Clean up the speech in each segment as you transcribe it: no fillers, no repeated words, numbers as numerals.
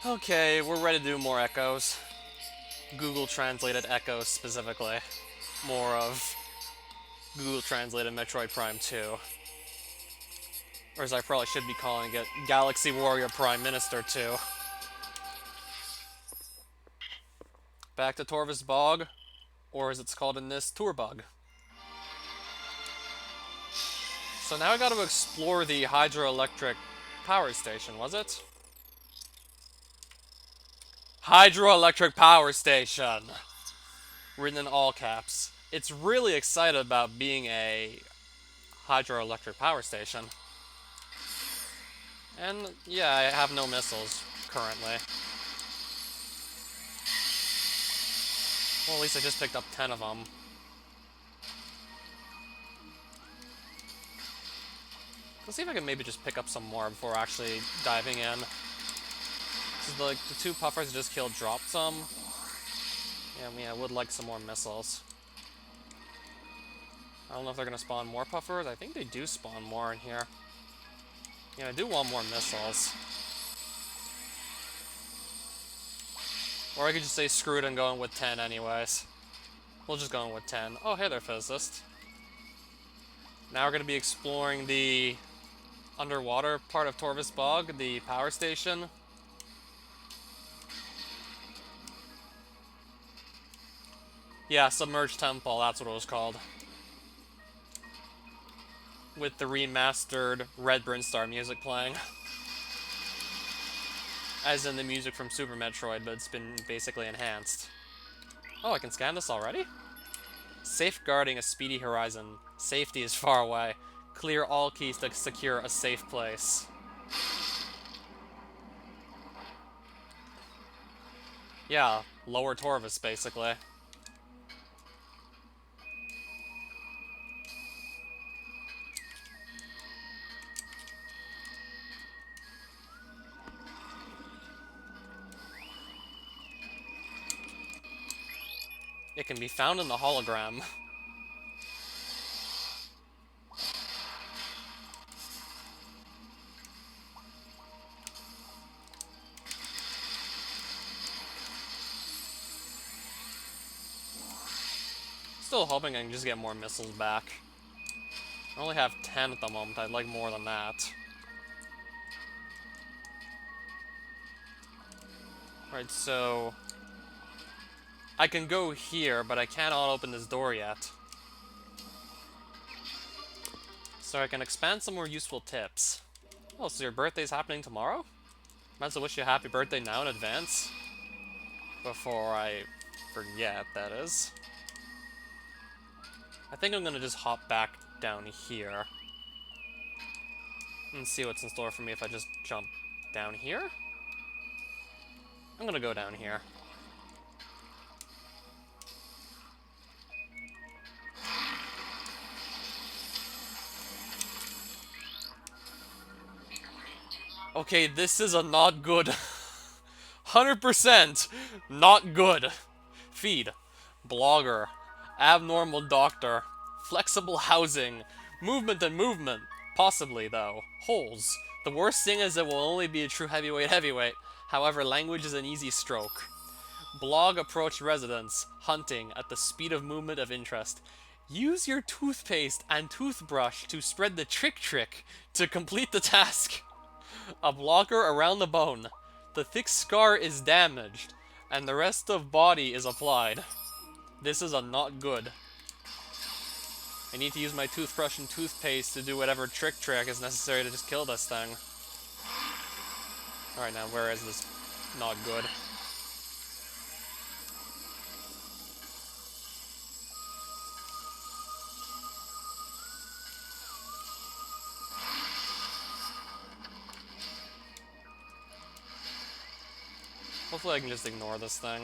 Okay, we're ready to do more echoes. Google translated echoes specifically. More of Google translated Metroid Prime 2. Or as I probably should be calling it, Galaxy Warrior Prime Minister 2. Back to Torvus Bog, or as it's called in this, Tourbug. So now I gotta explore the hydroelectric power station, was it? Hydroelectric power station! Written in all caps. It's really excited about being a hydroelectric power station. And yeah, I have no missiles currently. Well, at least I just picked up 10 of them. Let's see if I can maybe just pick up some more before actually diving in. So the two puffers I just killed dropped some. Yeah, I mean, I would like some more missiles. I don't know if they're gonna spawn more puffers. I think they do spawn more in here. Yeah, I do want more missiles. Or I could just say screw it and go in with 10 anyways. We'll just go in with 10. Oh, hey there, physicist. Now we're gonna be exploring the underwater part of Torvus Bog, the power station. Yeah, Submerged Temple, that's what it was called. With the remastered Red Brinstar music playing. As in the music from Super Metroid, but it's been basically enhanced. Oh, I can scan this already? Safeguarding a speedy horizon. Safety is far away. Clear all keys to secure a safe place. Yeah, lower Torvus, basically. It can be found in the hologram. Still hoping I can just get more missiles back. I only have 10 at the moment. I'd like more than that. Right, so I can go here, but I cannot open this door yet. So I can expand some more useful tips. Oh, so your birthday's happening tomorrow? Might as well wish you a happy birthday now in advance. Before I forget, that is. I think I'm gonna just hop back down here. And see what's in store for me if I just jump down here. I'm gonna go down here. Okay, this is a not good. 100% not good. Feed. Blogger. Abnormal doctor. Flexible housing. Movement and movement. Possibly, though. Holes. The worst thing is it will only be a true heavyweight. However, language is an easy stroke. Blog approach residence. Hunting at the speed of movement of interest. Use your toothpaste and toothbrush to spread the trick to complete the task. A blocker around the bone. The thick scar is damaged, and the rest of body is applied. This is a not good. I need to use my toothbrush and toothpaste to do whatever trick is necessary to just kill this thing. Alright, now where is this not good? Hopefully I can just ignore this thing.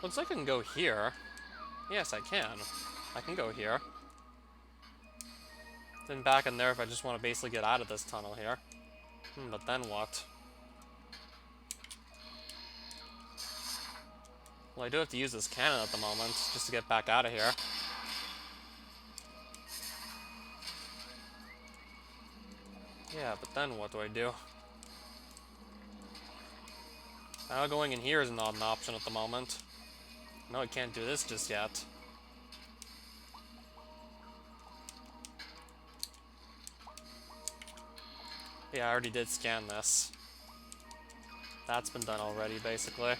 Looks like I can go here. Yes, I can. I can go here. Then back in there if I just want to basically get out of this tunnel here. But then what? Well, I do have to use this cannon at the moment, just to get back out of here. Yeah, but then what do I do? Now going in here is not an option at the moment. No, I can't do this just yet. Yeah, I already did scan this. That's been done already, basically.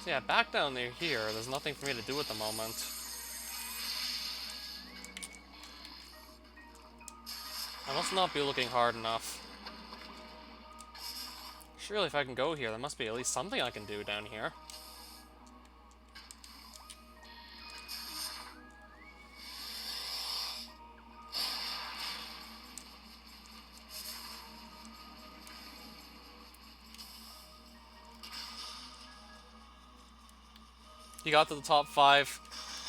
So yeah, back down near here, there's nothing for me to do at the moment. I must not be looking hard enough. Surely if I can go here, there must be at least something I can do down here. He got to the top 5,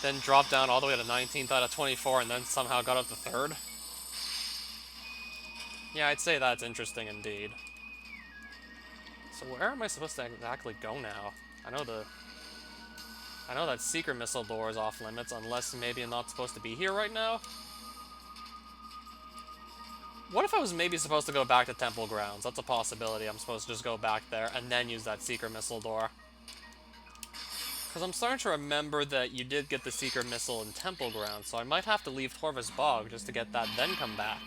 then dropped down all the way to 19th out of 24, and then somehow got up to 3rd. Yeah, I'd say that's interesting indeed. So where am I supposed to exactly go now? I know that secret missile door is off limits, unless maybe I'm not supposed to be here right now. What if I was maybe supposed to go back to Temple Grounds? That's a possibility. I'm supposed to just go back there and then use that secret missile door. Because I'm starting to remember that you did get the secret missile in Temple Grounds, so I might have to leave Torvus Bog just to get that, then come back.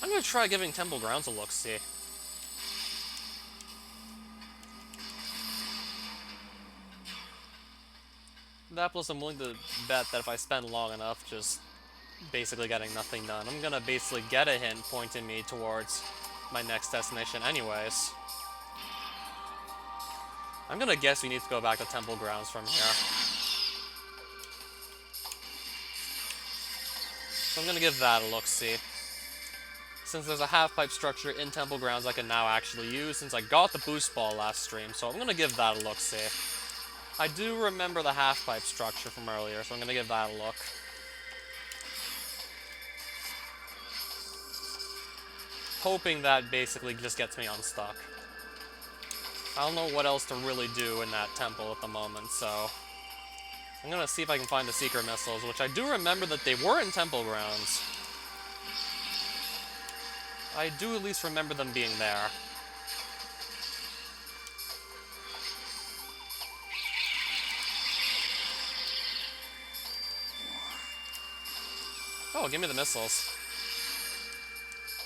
I'm going to try giving Temple Grounds a look-see. That plus I'm willing to bet that if I spend long enough just basically getting nothing done, I'm going to basically get a hint pointing me towards my next destination anyways. I'm going to guess we need to go back to Temple Grounds from here. So I'm going to give that a look-see. Since there's a half-pipe structure in Temple Grounds I can now actually use, since I got the boost ball last stream, so I'm going to give that a look-see. I do remember the half-pipe structure from earlier, so I'm going to give that a look. Hoping that basically just gets me unstuck. I don't know what else to really do in that temple at the moment, so I'm going to see if I can find the secret missiles, which I do remember that they were in Temple Grounds. I do at least remember them being there. Oh, give me the missiles.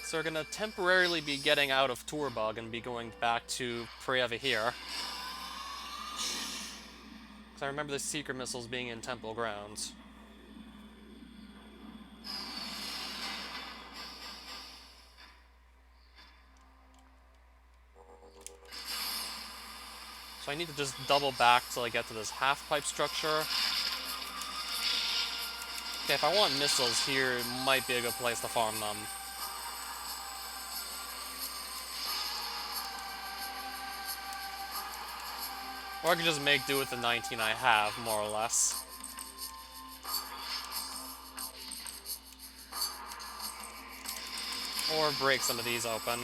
So we're going to temporarily be getting out of Tourbug and be going back to Preva here. Because I remember the secret missiles being in Temple Grounds. So I need to just double back till I get to this half-pipe structure. Okay, if I want missiles here, it might be a good place to farm them. Or I could just make do with the 19 I have, more or less. Or break some of these open.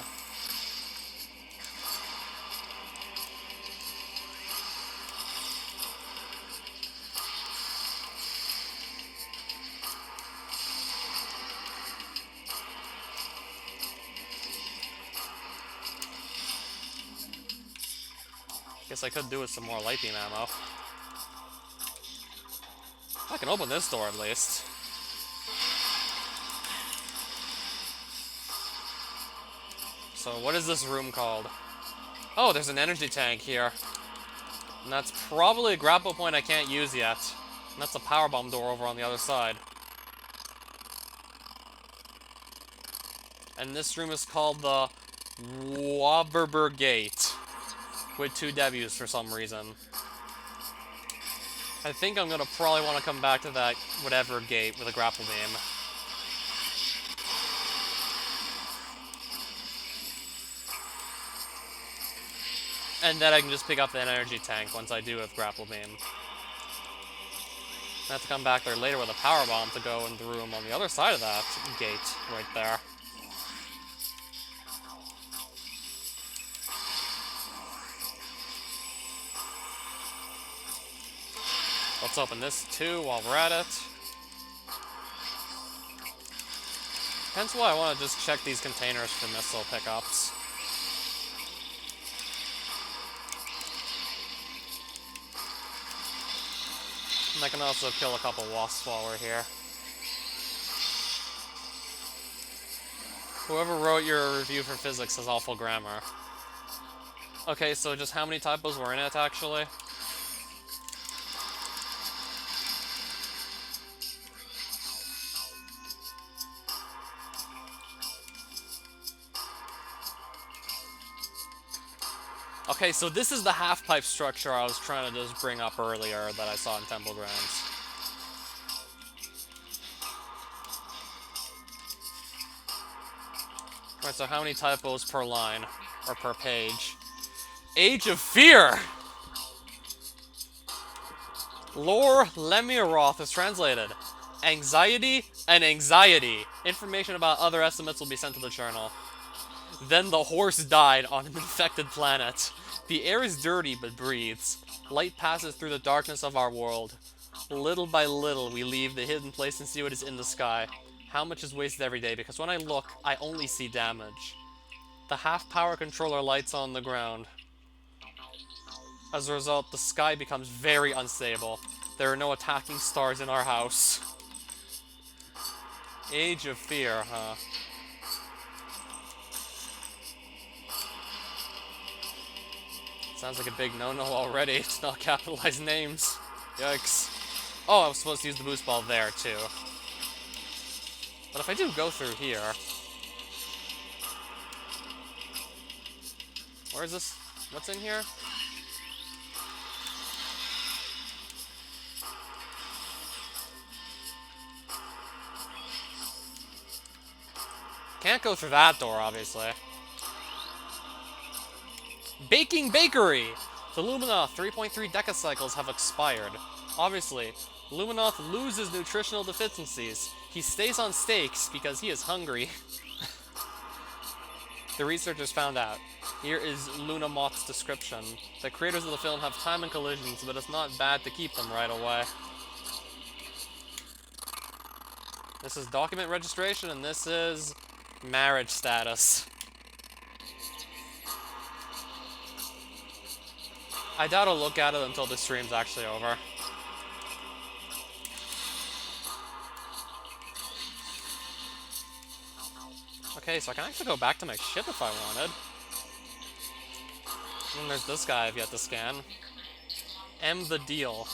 Guess I could do with some more light beam ammo. I can open this door at least. So what is this room called? Oh, there's an energy tank here. And that's probably a grapple point I can't use yet. And that's a power bomb door over on the other side. And this room is called the Waberber Gate. With 2 W's for some reason. I think I'm gonna probably want to come back to that whatever gate with a grapple beam. And then I can just pick up the energy tank once I do have grapple beam. I have to come back there later with a power bomb to go in the room on the other side of that gate right there. Let's open this too while we're at it. Hence why I want to just check these containers for missile pickups. And I can also kill a couple wasps while we're here. Whoever wrote your review for physics has awful grammar. Okay, so just how many typos were in it, actually? Okay, so this is the half-pipe structure I was trying to just bring up earlier that I saw in Temple Grounds. Alright, so how many typos per line? Or per page? Age of Fear! Lore Lemiroth is translated. Anxiety and anxiety. Information about other estimates will be sent to the journal. Then the horse died on an infected planet. The air is dirty but breathes. Light passes through the darkness of our world. Little by little, we leave the hidden place and see what is in the sky. How much is wasted every day? Because when I look, I only see damage. The half-power controller lights on the ground. As a result, the sky becomes very unstable. There are no attacking stars in our house. Age of Fear, huh? Sounds like a big no-no already. It's not capitalized names. Yikes. Oh, I was supposed to use the boost ball there, too. But if I do go through here... Where is this? What's in here? Can't go through that door, obviously. Baking Bakery! The Luminoth 3.3 decacycles have expired. Obviously, Luminoth loses nutritional deficiencies. He stays on steaks because he is hungry. The researchers found out. Here is Lunamoth's description. The creators of the film have time and collisions, but it's not bad to keep them right away. This is document registration, and this is marriage status. I doubt I'll look at it until the stream's actually over. Okay, so I can actually go back to my ship if I wanted. And there's this guy I've yet to scan. M the deal.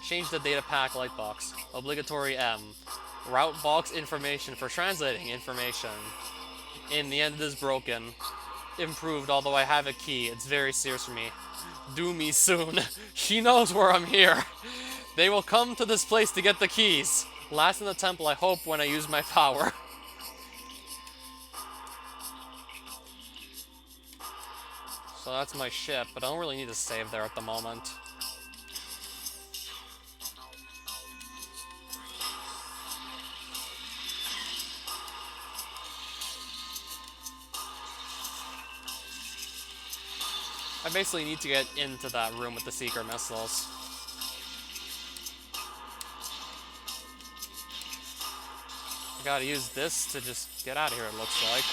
Change the data pack lightbox. Obligatory M. Route box information for translating information. In the end, it is broken. Improved, although I have a key. It's very serious for me. Do me soon. She knows where I'm here. They will come to this place to get the keys. Last in the temple, I hope, when I use my power. So that's my ship, but I don't really need to save there at the moment. I basically need to get into that room with the Seeker missiles. I gotta use this to just get out of here, it looks like.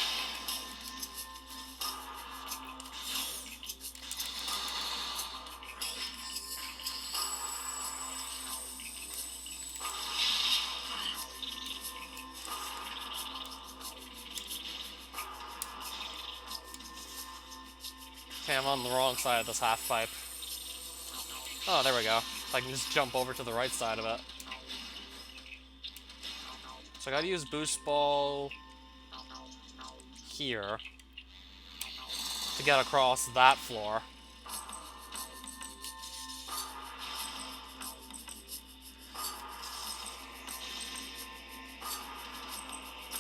Okay, I'm on the wrong side of this half pipe. Oh, there we go. I can just jump over to the right side of it. So I gotta use boost ball here to get across that floor.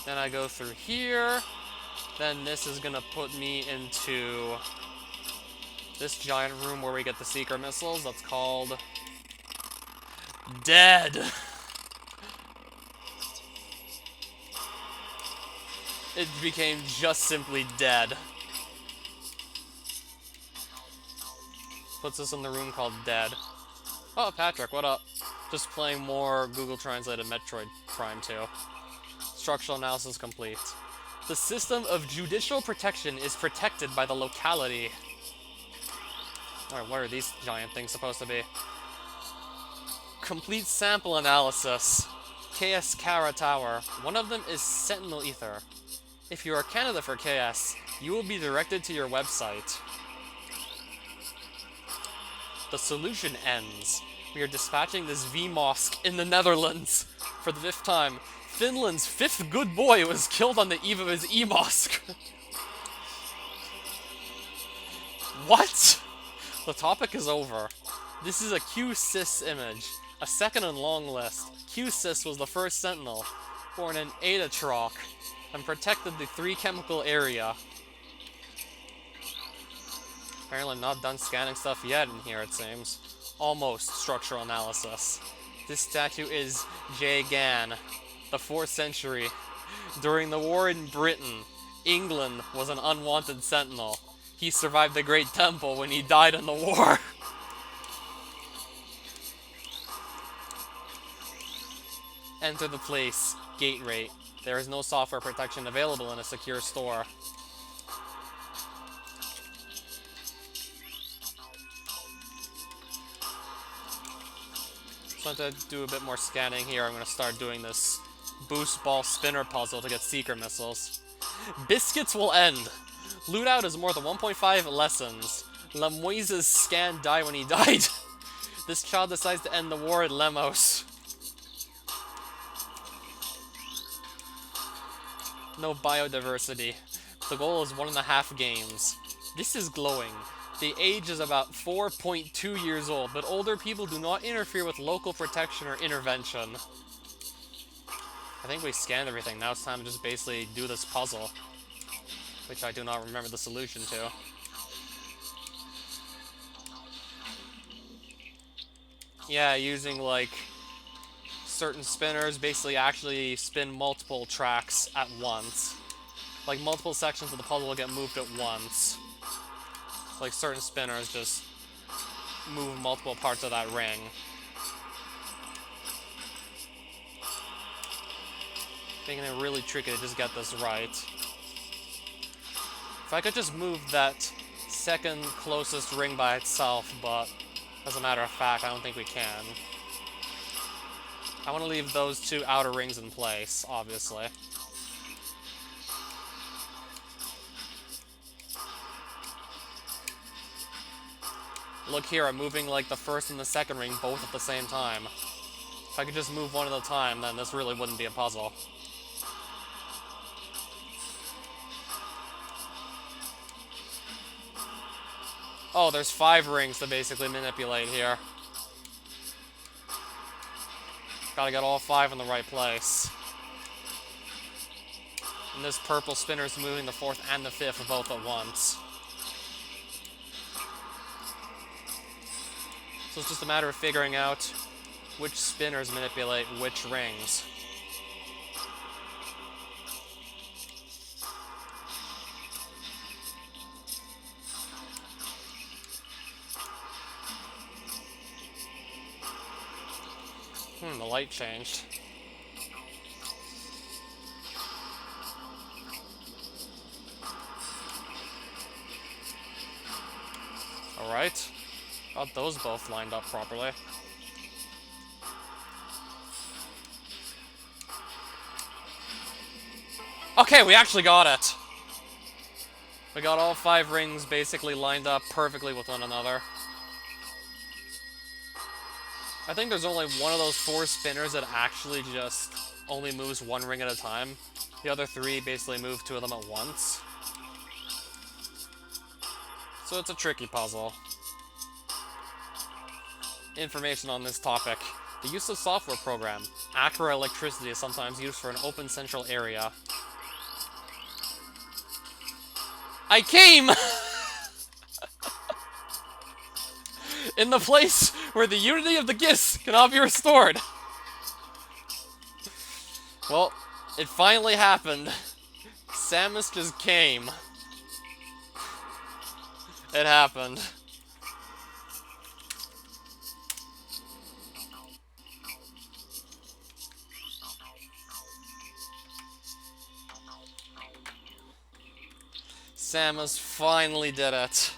Then I go through here. Then this is gonna put me into this giant room where we get the Seeker missiles. That's called Dead. It became just simply Dead. Puts us in the room called Dead. Oh, Patrick, what up? Just playing more Google Translated Metroid Prime 2. Structural analysis complete. The system of judicial protection is protected by the locality. Alright, what are these giant things supposed to be? Complete sample analysis. KS Kara Tower. One of them is Sentinel Ether. If you are a candidate for KS, you will be directed to your website. The solution ends. We are dispatching this V-Mosque in the Netherlands for the 5th time. Finland's 5th good boy was killed on the eve of his E-Mosque. What? The topic is over. This is a Q-Sys image. A second and long list. Q-Sys was the first Sentinel, born in Adatrock, and protected the 3-chemical area. Apparently not done scanning stuff yet in here, it seems. Almost structural analysis. This statue is Jay Gan, the 4th century. During the war in Britain, England was an unwanted sentinel. He survived the Great Temple when he died in the war. Enter the place. Gate rate. There is no software protection available in a secure store. So to do a bit more scanning here, I'm going to start doing this boost ball spinner puzzle to get secret missiles. Biscuits will end. Lootout is more than 1.5 lessons. Lemoise's scan died when he died. This child decides to end the war at Lemos. No biodiversity. The goal is 1.5 games. This is glowing. The age is about 4.2 years old, but older people do not interfere with local protection or intervention. I think we scanned everything. Now it's time to just basically do this puzzle, which I do not remember the solution to. Yeah, using like certain spinners basically actually spin multiple tracks at once. Like multiple sections of the puzzle will get moved at once. Like certain spinners just move multiple parts of that ring. Making it really tricky to just get this right. If I could just move that second closest ring by itself, but as a matter of fact, I don't think we can. I want to leave those 2 outer rings in place, obviously. Look here, I'm moving like the first and the second ring both at the same time. If I could just move one at a time, then this really wouldn't be a puzzle. Oh, there's 5 rings to basically manipulate here. Gotta get all 5 in the right place. And this purple spinner is moving the 4th and the 5th both at once. So it's just a matter of figuring out which spinners manipulate which rings. The light changed. Alright. Got those both lined up properly. Okay, we actually got it! We got all 5 rings basically lined up perfectly with one another. I think there's only one of those 4 spinners that actually just only moves 1 ring at a time. The other 3 basically move 2 of them at once. So it's a tricky puzzle. Information on this topic. The use of software program. Accurate electricity is sometimes used for an open central area. I came! In the place where the unity of the gifts cannot be restored. Well, it finally happened. Samus just came. It happened. Samus finally did it.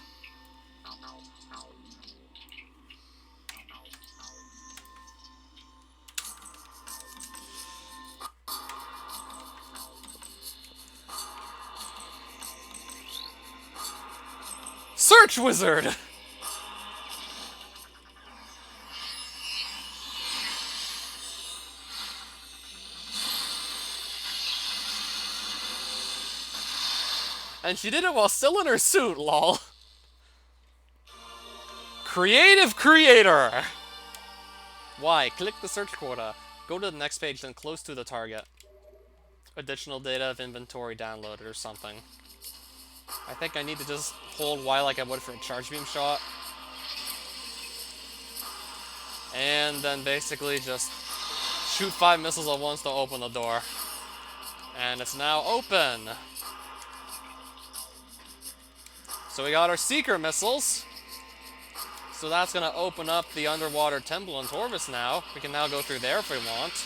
Search Wizard! And she did it while still in her suit, lol. Creative creator! Why? Click the search quota. Go to the next page, then close to the target. Additional data of inventory downloaded or something. I think I need to just hold Y like I would for a charge beam shot. And then basically just shoot 5 missiles at once to open the door. And it's now open! So we got our Seeker missiles. So that's gonna open up the underwater temple in Torvis now. We can now go through there if we want.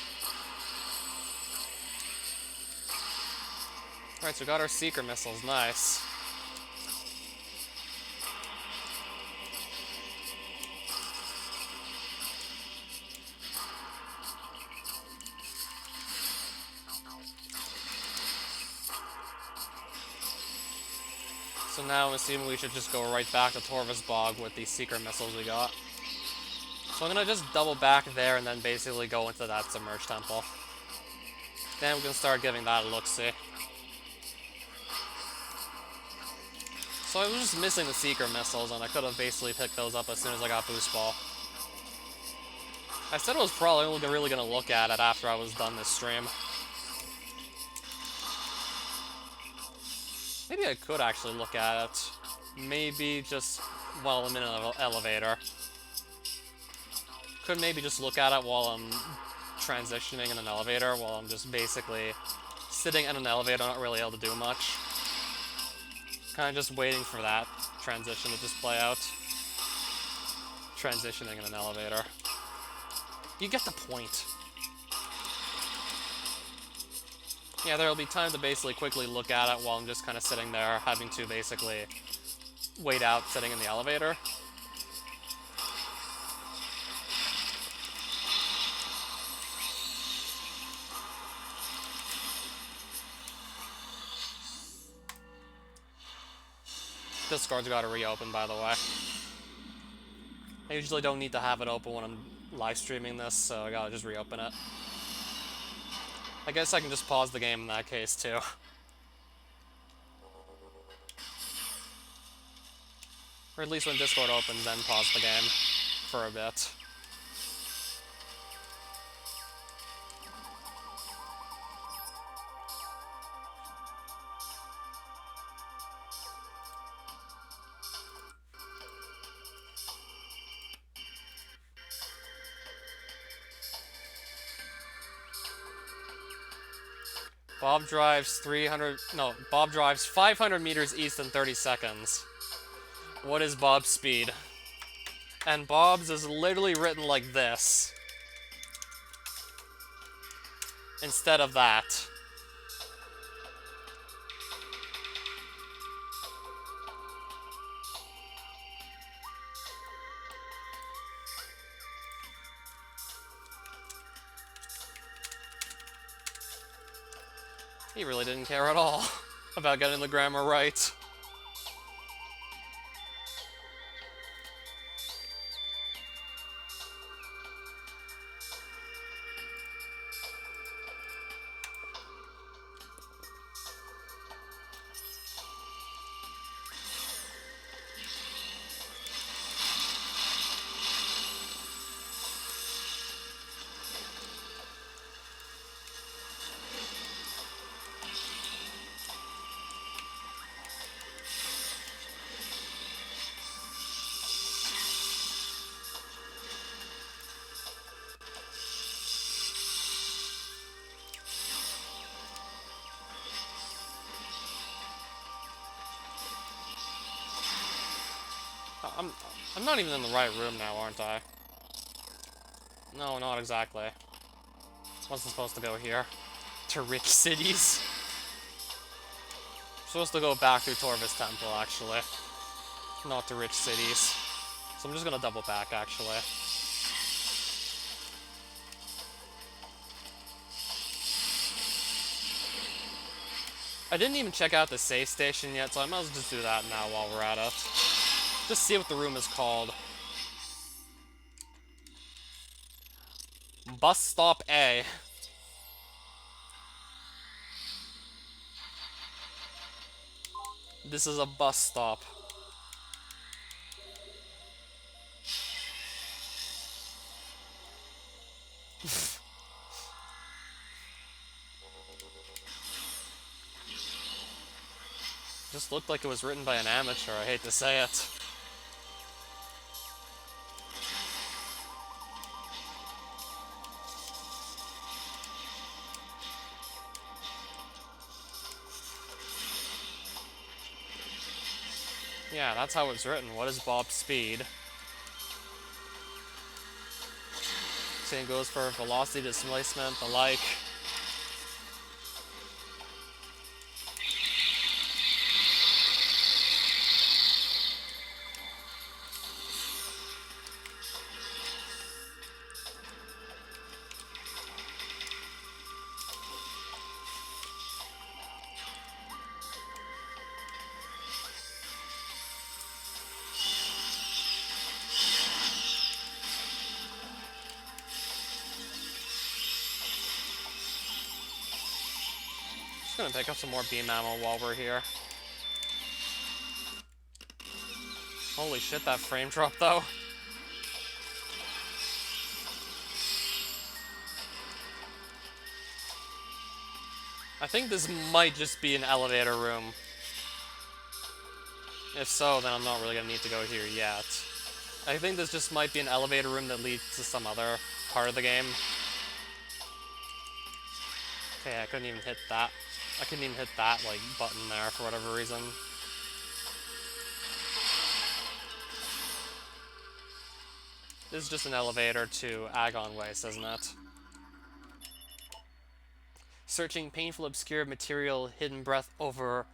Alright, so we got our Seeker missiles, nice. So now I'm assuming we should just go right back to Torvis Bog with the Seeker missiles we got. So I'm gonna just double back there and then basically go into that submerged temple. Then we can start giving that a look-see. So I was just missing the Seeker missiles, and I could have basically picked those up as soon as I got Boost Ball. I said I was probably only really gonna look at it after I was done this stream. Maybe I could actually look at it. Maybe just while I'm in an elevator. Could maybe just look at it while I'm transitioning in an elevator, while I'm just basically sitting in an elevator, not really able to do much. Kind of just waiting for that transition to just play out. Transitioning in an elevator. You get the point. Yeah, there'll be time to basically quickly look at it while I'm just kind of sitting there, having to basically wait out sitting in the elevator. Discord's got to reopen, by the way. I usually don't need to have it open when I'm live streaming this, so I gotta just reopen it. I guess I can just pause the game in that case, too. Or at least when Discord opens, then pause the game for a bit. Bob drives 500 meters east in 30 seconds. What is Bob's speed? And Bob's is literally written like this. Instead of that. He really didn't care at all about getting the grammar right. I'm not even in the right room now, aren't I? No, not exactly. Wasn't supposed to go here. To rich cities. Supposed to go back through Torvis Temple, actually. Not to rich cities. So I'm just gonna double back, actually. I didn't even check out the save station yet, so I might as well just do that now while we're at it. Just see what the room is called. Bus Stop A. This is a bus stop. Just looked like it was written by an amateur, I hate to say it. Yeah, that's how it's written. What is Bob's speed? Same goes for velocity, displacement, the like. Just gonna pick up some more beam ammo while we're here. Holy shit, that frame drop though. I think this might just be an elevator room. If so, then I'm not really gonna need to go here yet. I think this just might be an elevator room that leads to some other part of the game. Okay, I couldn't even hit that. I couldn't even hit that, like, button there for whatever reason. This is just an elevator to Agon Waste, isn't it? Searching painful, obscure material, hidden breath over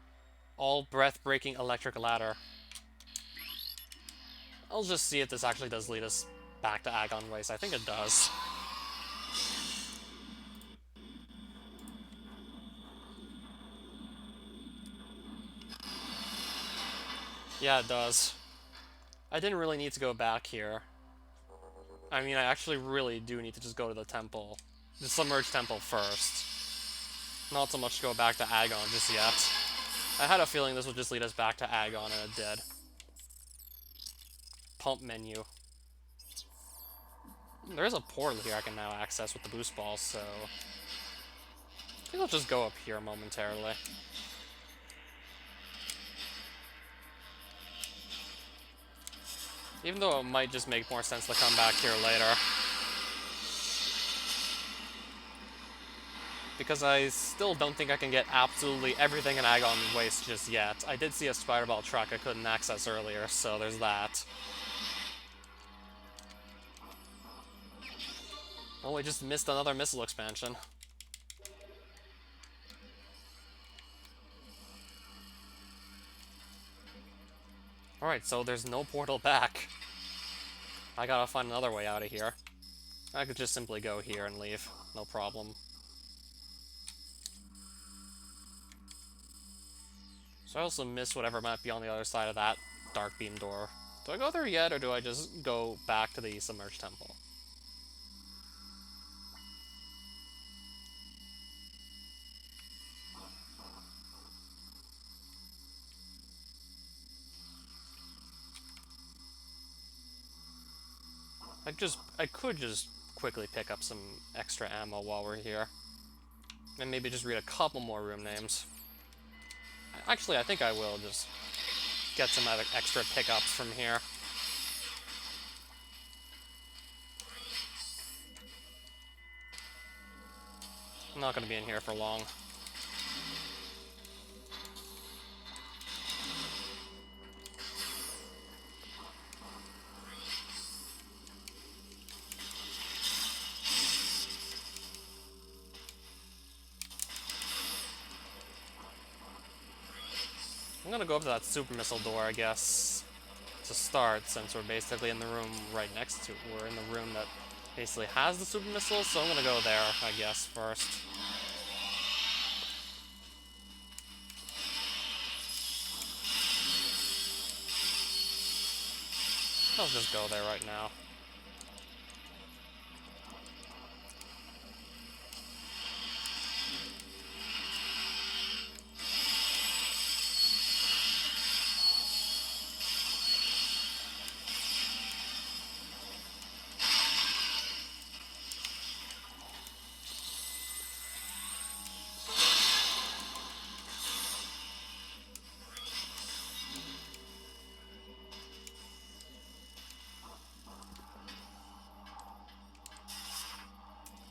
all breath-breaking electric ladder. I'll just see if this actually does lead us back to Agon Waste. I think it does. Yeah, it does. I didn't really need to go back here. I mean, I actually really do need to just go to the temple. The submerged temple first. Not so much to go back to Agon just yet. I had a feeling this would just lead us back to Agon, and it did. Pump menu. There is a portal here I can now access with the boost balls, so... I think I'll just go up here momentarily. Even though it might just make more sense to come back here later. Because I still don't think I can get absolutely everything in Agon Waste just yet. I did see a spider ball truck I couldn't access earlier, so there's that. Oh, we just missed another missile expansion. Alright, so there's no portal back. I gotta find another way out of here. I could just simply go here and leave. No problem. So I also missed whatever might be on the other side of that dark beam door. Do I go there yet, or do I just go back to the submerged temple? I could just quickly pick up some extra ammo while we're here. And maybe just read a couple more room names. Actually, I think I will just get some extra pickups from here. I'm not going to be in here for long. I'm gonna go up to that super missile door, I guess, to start, since we're basically in the room right next to... We're in the room that basically has the super missile, so I'm gonna go there, I guess, first. I'll just go there right now.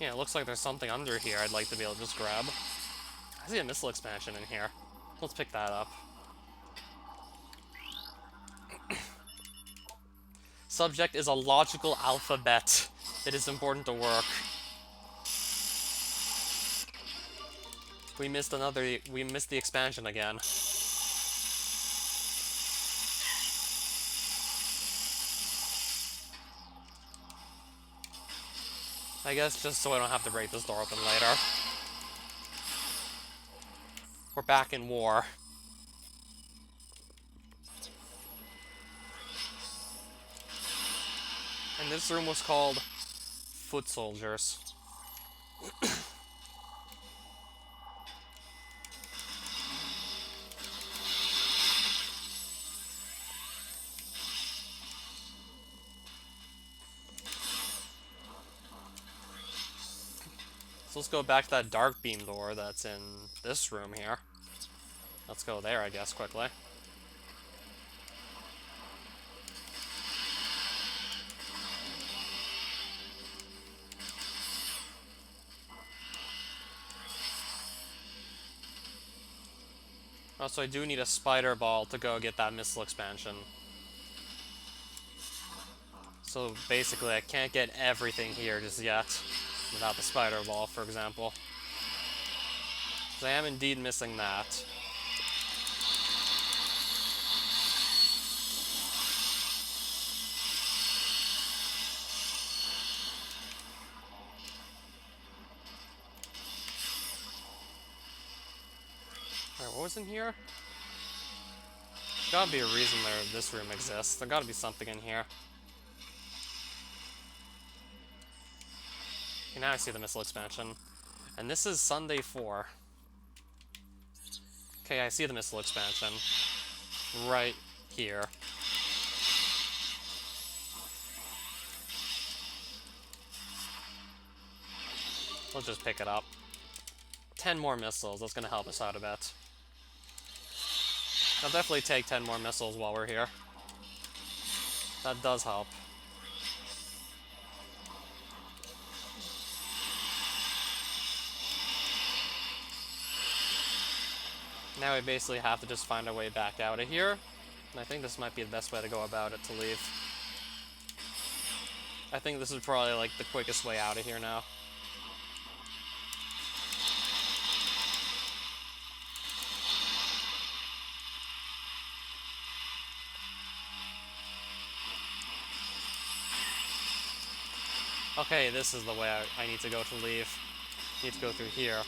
Yeah, it looks like there's something under here I'd like to be able to just grab. I see a missile expansion in here. Let's pick that up. Subject is a logical alphabet. It is important to work. We missed the expansion again. I guess just so I don't have to break this door open later. We're back in war. And this room was called Foot Soldiers. So let's go back to that dark beam door that's in this room here. Let's go there, I guess, quickly. Also, I do need a spider ball to go get that missile expansion. So basically, I can't get everything here just yet, without the spider ball, for example. So I am indeed missing that. Alright, what was in here? There's gotta be a reason this room exists. There gotta be something in here. Okay, now I see the missile expansion. And this is Sunday 4. Okay, I see the missile expansion. Right here. We'll just pick it up. 10 more missiles, that's gonna help us out a bit. I'll definitely take 10 more missiles while we're here. That does help. Now we basically have to just find our way back out of here. And I think this might be the best way to go about it to leave. I think this is probably like the quickest way out of here now. Okay, this is the way I need to go to leave. Need to go through here.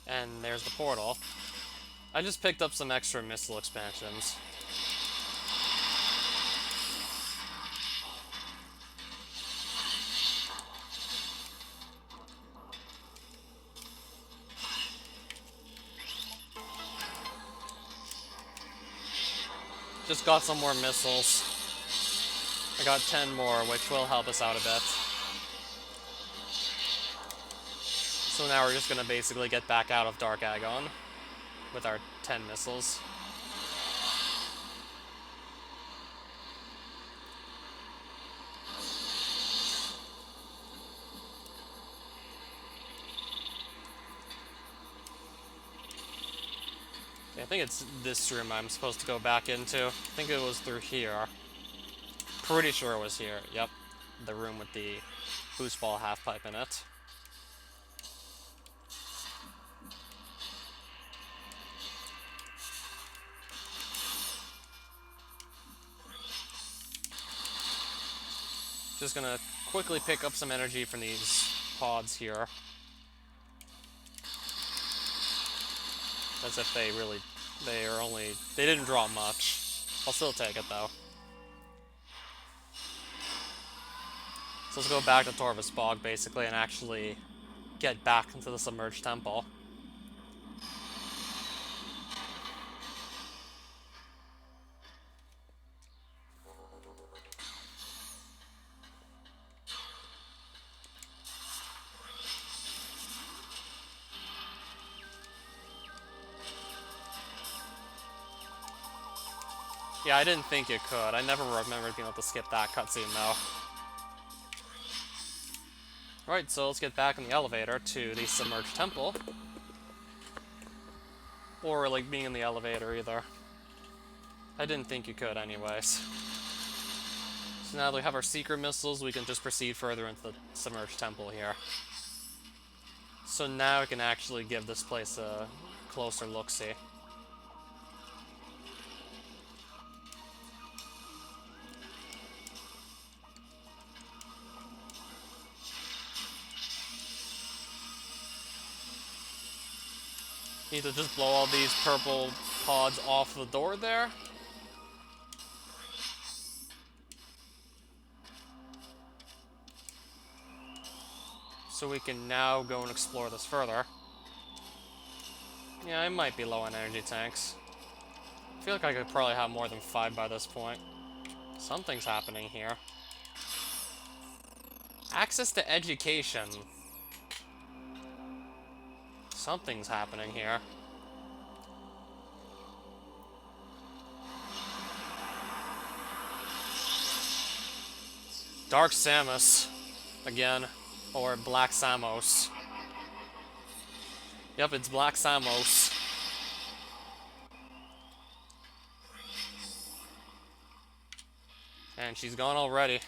And there's the portal. I just picked up some extra missile expansions. Just got some more missiles. I got 10 more, which will help us out a bit. So now we're just gonna basically get back out of Dark Agon with our 10 missiles. I think it's this room I'm supposed to go back into. I think it was through here. Pretty sure it was here. Yep. The room with the boost ball half pipe in it. Just gonna quickly pick up some energy from these pods here. As if they didn't drop much. I'll still take it though. So let's go back to Torvus Bog basically and actually get back into the submerged temple. Yeah, I didn't think you could. I never remembered being able to skip that cutscene, though. Alright, so let's get back in the elevator to the submerged temple. Or, like, being in the elevator, either. I didn't think you could, anyways. So now that we have our secret missiles, we can just proceed further into the submerged temple here. So now we can actually give this place a closer look-see. Need to just blow all these purple pods off the door there. So we can now go and explore this further. Yeah, I might be low on energy tanks. I feel like I could probably have more than 5 by this point. Something's happening here. Access to education. Something's happening here. Dark Samus. Again. Or Black Samos. Yep, it's Black Samos. And she's gone already.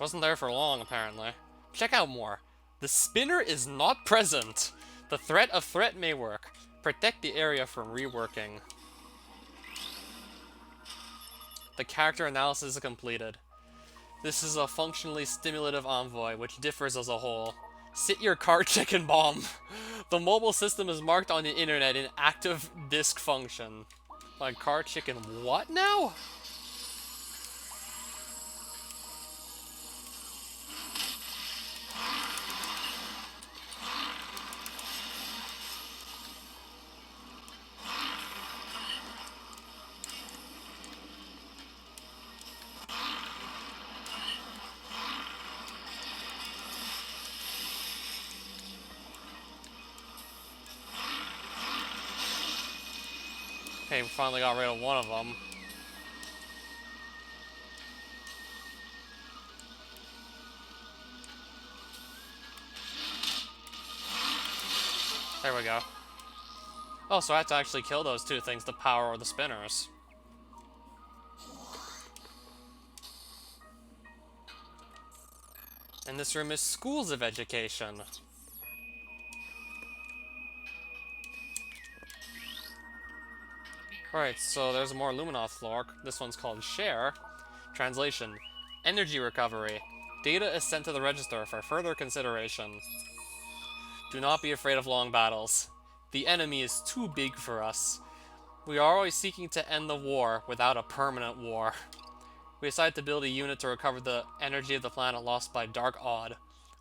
Wasn't there for long, apparently. Check out more. The spinner is not present. The threat of threat may work. Protect the area from reworking. The character analysis is completed. This is a functionally stimulative envoy, which differs as a whole. Sit your cart chicken bomb. The mobile system is marked on the internet in active disk function. Like cart chicken what now? Okay, we finally got rid of one of them. There we go. Oh, so I have to actually kill those two things to power the spinners. And this room is Schools of Education. Alright, so there's more Luminoth lore. This one's called Share. Translation: Energy recovery. Data is sent to the register for further consideration. Do not be afraid of long battles. The enemy is too big for us. We are always seeking to end the war without a permanent war. We decided to build a unit to recover the energy of the planet lost by Dark Odd.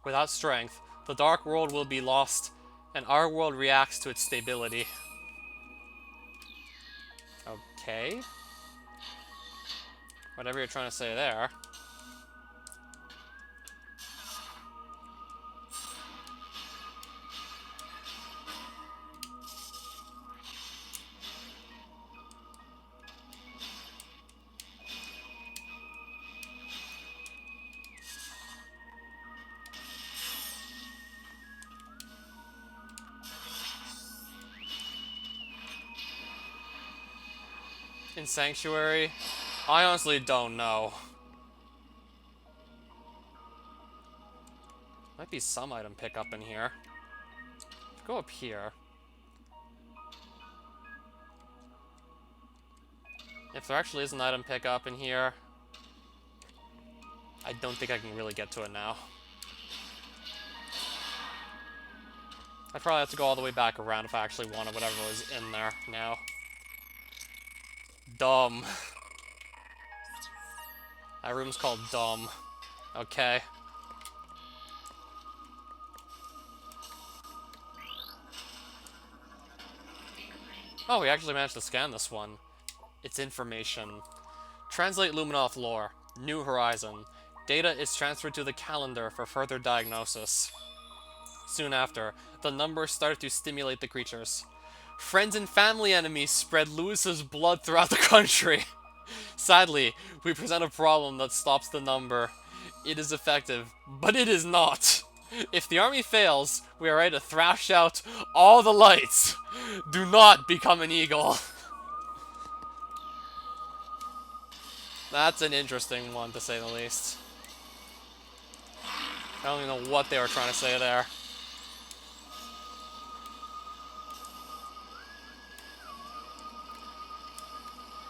Without strength, the Dark World will be lost, and our world reacts to its stability. Okay. Whatever you're trying to say there. in Sanctuary? I honestly don't know. Might be some item pickup in here. Go up here. If there actually is an item pickup in here, I don't think I can really get to it now. I'd probably have to go all the way back around if I actually wanted whatever was in there now. Dumb. That room's called Dumb. Okay. Oh, we actually managed to scan this one. It's information. Translate Luminoth lore. New Horizon. Data is transferred to the calendar for further diagnosis. Soon after, the numbers started to stimulate the creatures. Friends and family enemies spread Lewis's blood throughout the country. Sadly, we present a problem that stops the number. It is effective, but it is not. If the army fails, we are ready to thrash out all the lights. Do not become an eagle. That's an interesting one, to say the least. I don't even know what they were trying to say there.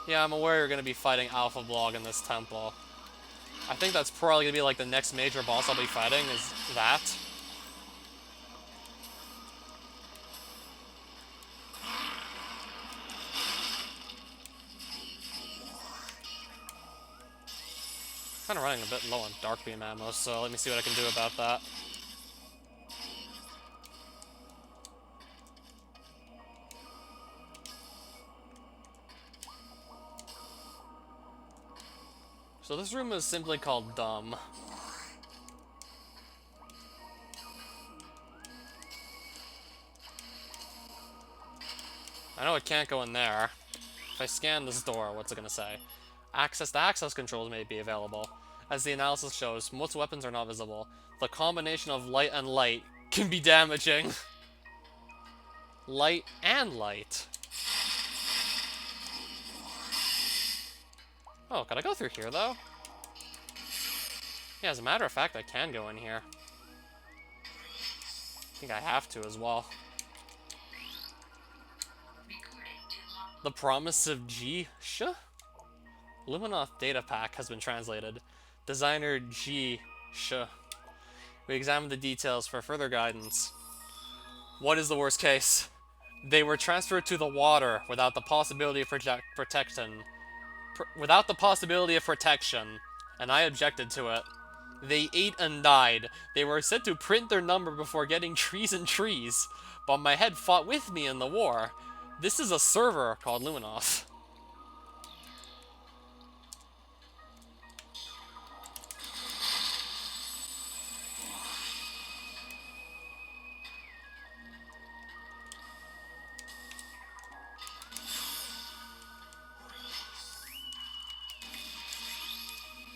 Yeah, I'm aware you're going to be fighting Alpha Blog in this temple. I think that's probably going to be like the next major boss I'll be fighting, is that. Kind of running a bit low on Dark Beam ammo, so let me see what I can do about that. So this room is simply called Dumb. I know it can't go in there. If I scan this door, what's it gonna say? Access to access controls may be available. As the analysis shows, most weapons are not visible. The combination of light and light can be damaging. Light and light. Oh, can I go through here, though? Yeah, as a matter of fact, I can go in here. I think I have to as well. The Promise of G-Sh? Luminoth data pack has been translated. Designer G-Sh. We examined the details for further guidance. What is the worst case? They were transferred to the water without the possibility of protection. Without the possibility of protection, and I objected to it. They ate and died. They were said to print their number before getting trees and trees, but my head fought with me in the war. This is a server called Luminoth.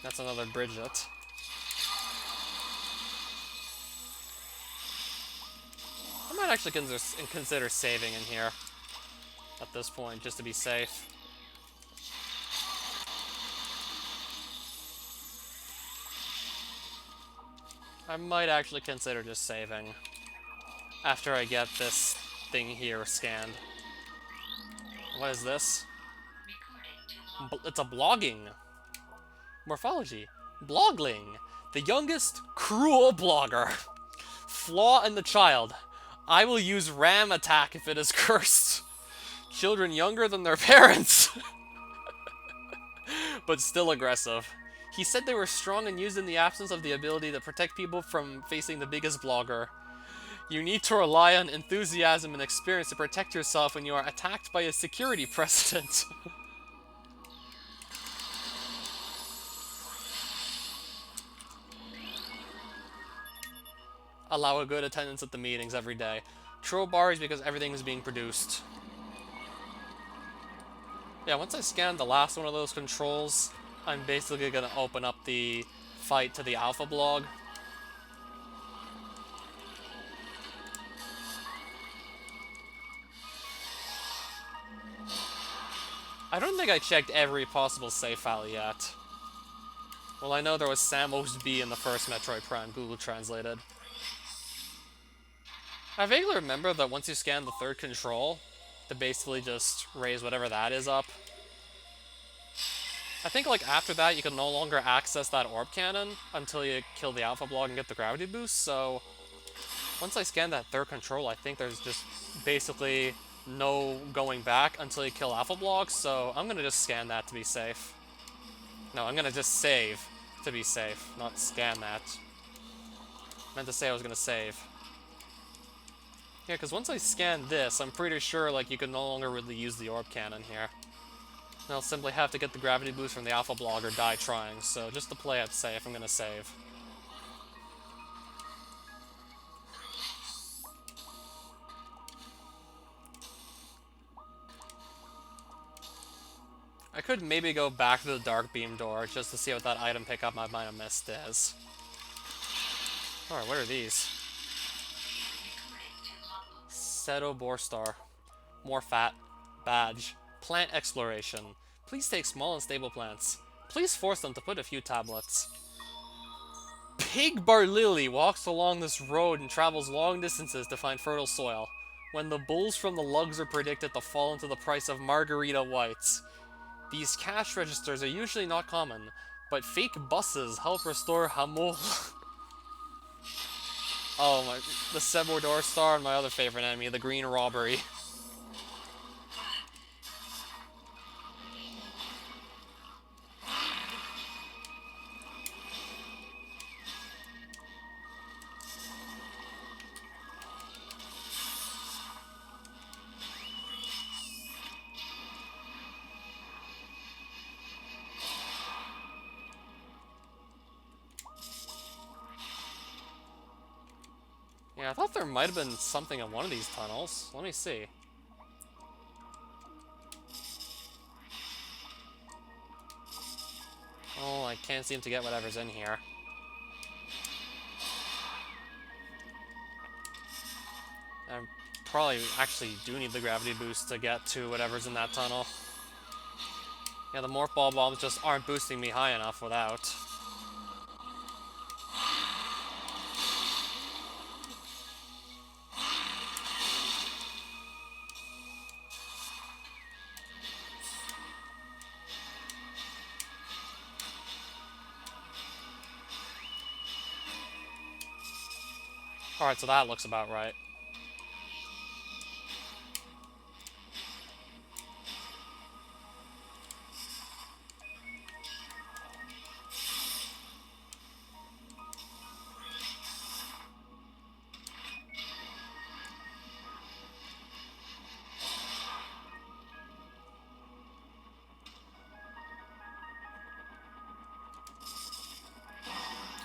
That's another Bridget. I might actually consider saving in here at this point, just to be safe. I might actually consider just saving after I get this thing here scanned. What is this? It's a blogging. Morphology. Blogling. The youngest, cruel blogger. Flaw in the child. I will use ram attack if it is cursed. Children younger than their parents. But still aggressive. He said they were strong and used in the absence of the ability to protect people from facing the biggest blogger. You need to rely on enthusiasm and experience to protect yourself when you are attacked by a security precedent. Allow a good attendance at the meetings every day. Troll bars because everything is being produced. Yeah, once I scan the last one of those controls, I'm basically gonna open up the fight to the Alpha Blog. I don't think I checked every possible save file yet. Well, I know there was Samus B in the first Metroid Prime, Google translated. I vaguely remember that once you scan the third control, to basically just raise whatever that is up. I think, like, after that, you can no longer access that orb cannon until you kill the Alpha Block and get the gravity boost, so once I scan that third control, I think there's just basically no going back until you kill Alpha Block, so I'm gonna just scan that to be safe. No, I'm gonna just save to be safe, not scan that. Meant to say I was gonna save. Yeah, because once I scan this, I'm pretty sure, like, you can no longer really use the orb cannon here. And I'll simply have to get the gravity boost from the Alpha Block or die trying, so just to play it safe, I'm gonna save. I could maybe go back to the Dark Beam door just to see what that item pickup I might have missed is. Alright, what are these? Seto Borstar. More fat. Badge. Plant exploration. Please take small and stable plants. Please force them to put a few tablets. Pig Bar Lily walks along this road and travels long distances to find fertile soil. When the bulls from the lugs are predicted to fall into the price of margarita whites. These cash registers are usually not common, but fake buses help restore Hamul. Oh my, the Sebordor Star and my other favorite enemy, the Green Robbery. Yeah, I thought there might have been something in one of these tunnels. Let me see. Oh, I can't seem to get whatever's in here. I probably actually do need the gravity boost to get to whatever's in that tunnel. Yeah, the Morph Ball bombs just aren't boosting me high enough without. Alright, so that looks about right.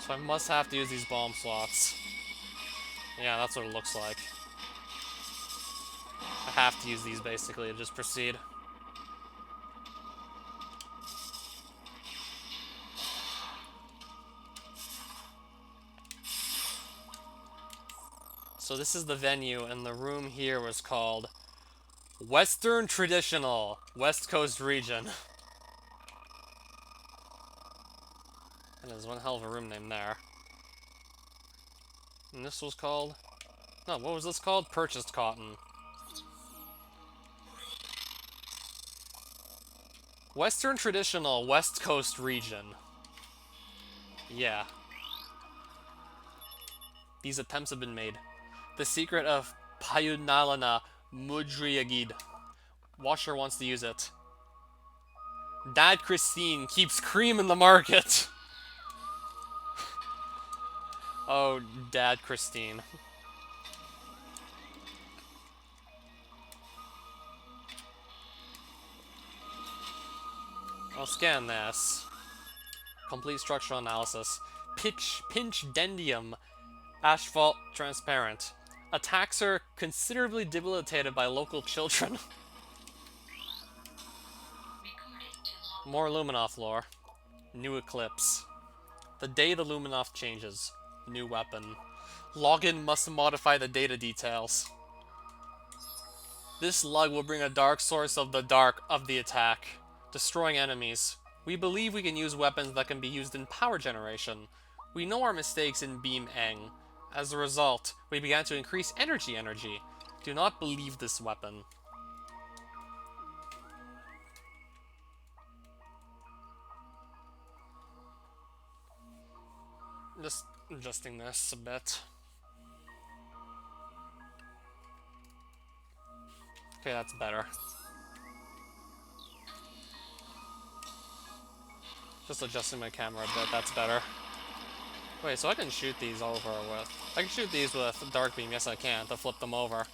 So I must have to use these bomb slots. Yeah, that's what it looks like. I have to use these basically to just proceed. So this is the venue, and the room here was called Western Traditional, West Coast Region. And there's one hell of a room name there. And this was called... No, what was this called? Purchased Cotton. Western Traditional, West Coast Region. Yeah. These attempts have been made. The secret of Payunalana Mudriagid. Washer wants to use it. Dad Christine keeps cream in the market. Oh, Dad Christine. I'll scan this. Complete structural analysis. Pinch dendium. Asphalt transparent. Attacks are considerably debilitated by local children. More Luminoth lore. New Eclipse. The day the Luminoth changes. New weapon. Login must modify the data details. This lug will bring a dark source of the dark of the attack, destroying enemies. We believe we can use weapons that can be used in power generation. We know our mistakes in Beam Eng. As a result, we began to increase energy. Do not believe this weapon. Just adjusting this a bit. Okay, that's better. Just adjusting my camera a bit, that's better. Wait, so I can shoot these over with... I can shoot these with Dark Beam, yes I can, to flip them over.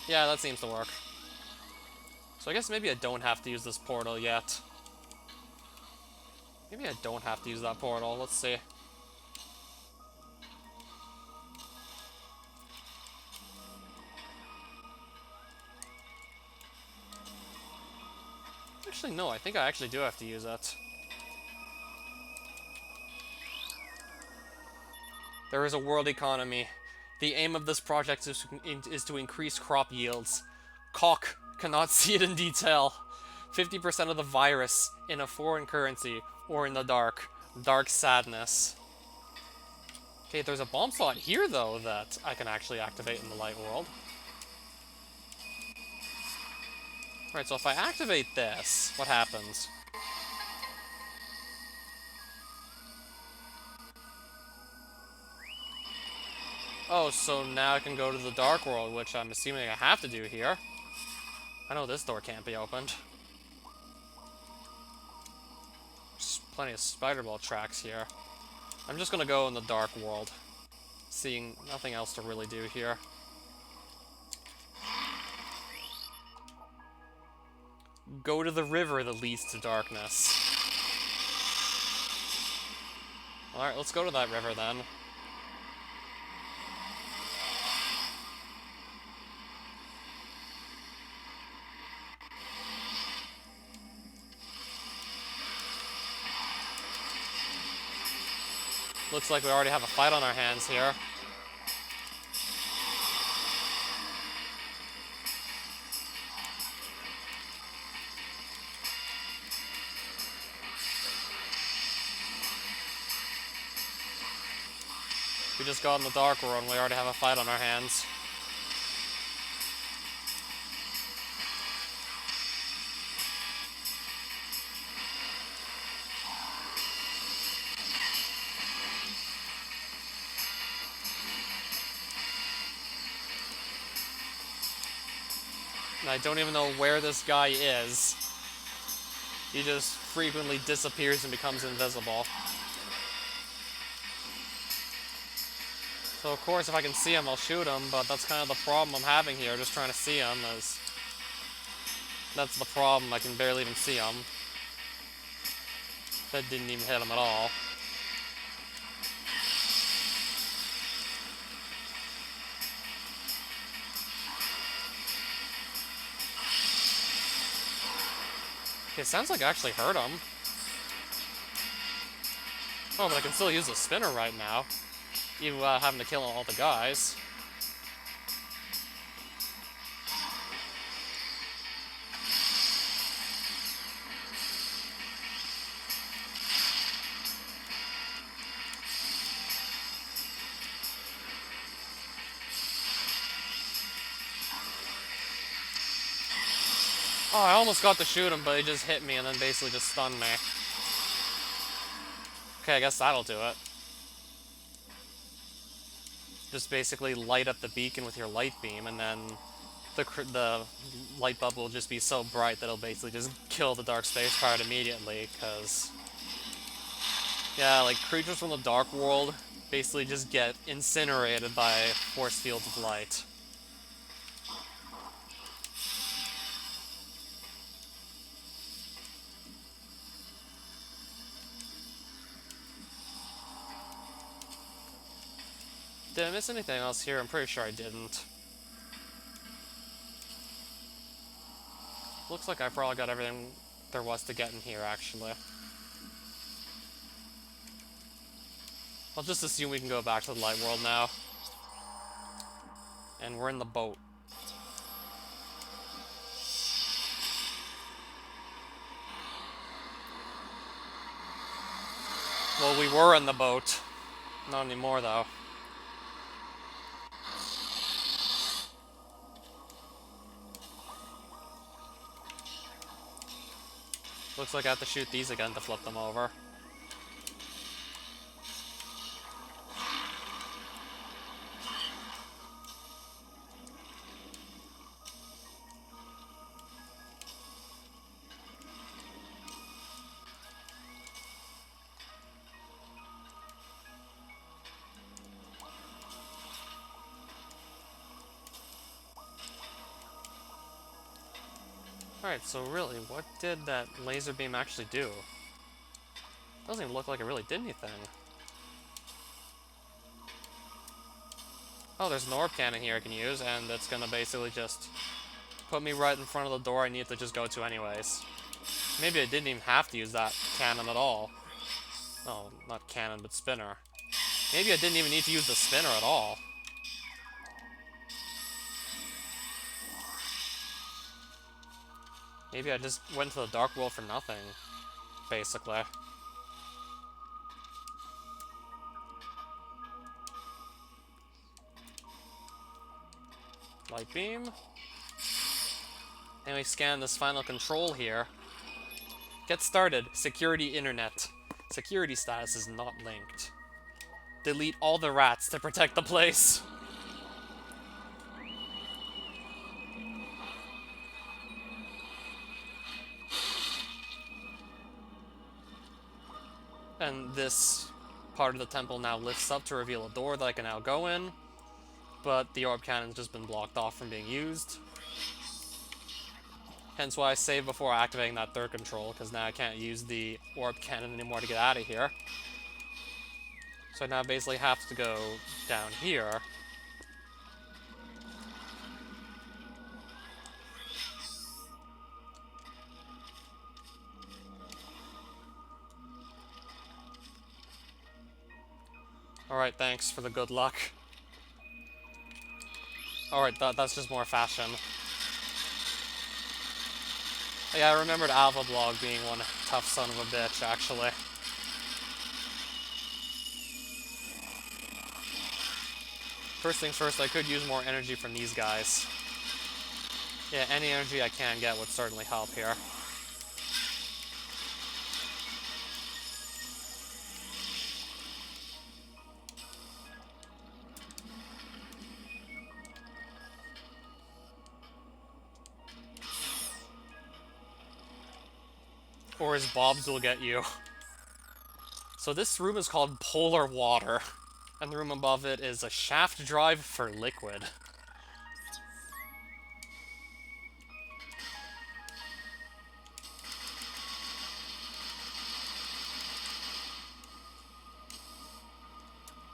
Yeah, that seems to work. So I guess maybe I don't have to use this portal yet. Maybe I don't have to use that portal, let's see. Actually, no, I think I actually do have to use it. There is a world economy. The aim of this project is to increase crop yields. Cock cannot see it in detail. 50% of the virus in a foreign currency or in the dark. Dark sadness. Okay, there's a bomb slot here, though, that I can actually activate in the light world. Alright, so if I activate this, what happens? Oh, so now I can go to the dark world, which I'm assuming I have to do here. I know this door can't be opened. There's plenty of spider ball tracks here. I'm just gonna go in the dark world, seeing nothing else to really do here. Go to the river that leads to darkness. Alright, let's go to that river then. Looks like we already have a fight on our hands here. We just got in the dark world and we already have a fight on our hands. And I don't even know where this guy is. He just frequently disappears and becomes invisible. So of course if I can see him I'll shoot him, but that's kind of the problem I'm having here, just trying to see him, is... That's the problem, I can barely even see him. That didn't even hit him at all. Okay, it sounds like I actually hurt him. Oh, but I can still use the spinner right now. Even without having to kill all the guys. Oh, I almost got to shoot him, but he just hit me and then basically just stunned me. Okay, I guess that'll do it. Just basically light up the beacon with your light beam, and then the light bulb will just be so bright that it'll basically just kill the dark space pirate immediately, because... Yeah, like, creatures from the dark world basically just get incinerated by force fields of light. Did I miss anything else here? I'm pretty sure I didn't. Looks like I probably got everything there was to get in here, actually. I'll just assume we can go back to the light world now. And we're in the boat. Well, we were in the boat. Not anymore, though. Looks like I have to shoot these again to flip them over. Alright, so really, what did that laser beam actually do? Doesn't even look like it really did anything. Oh, there's an orb cannon here I can use, and it's gonna basically just put me right in front of the door I need to just go to anyways. Maybe I didn't even have to use that cannon at all. Oh, not cannon, but spinner. Maybe I didn't even need to use the spinner at all. Maybe I just went to the Dark World for nothing, basically. Light beam. And we scan this final control here. Get started. Security internet. Security status is not linked. Delete all the rats to protect the place. And this part of the temple now lifts up to reveal a door that I can now go in. But the orb cannon's just been blocked off from being used. Hence why I saved before activating that third control, because now I can't use the orb cannon anymore to get out of here. So I now basically have to go down here. Alright, thanks for the good luck. Alright, that's just more fashion. Yeah, I remembered Alpha Blog being one tough son of a bitch, actually. First things first, I could use more energy from these guys. Yeah, any energy I can get would certainly help here. Or his bobs will get you. So this room is called Polar Water. And the room above it is a shaft drive for liquid.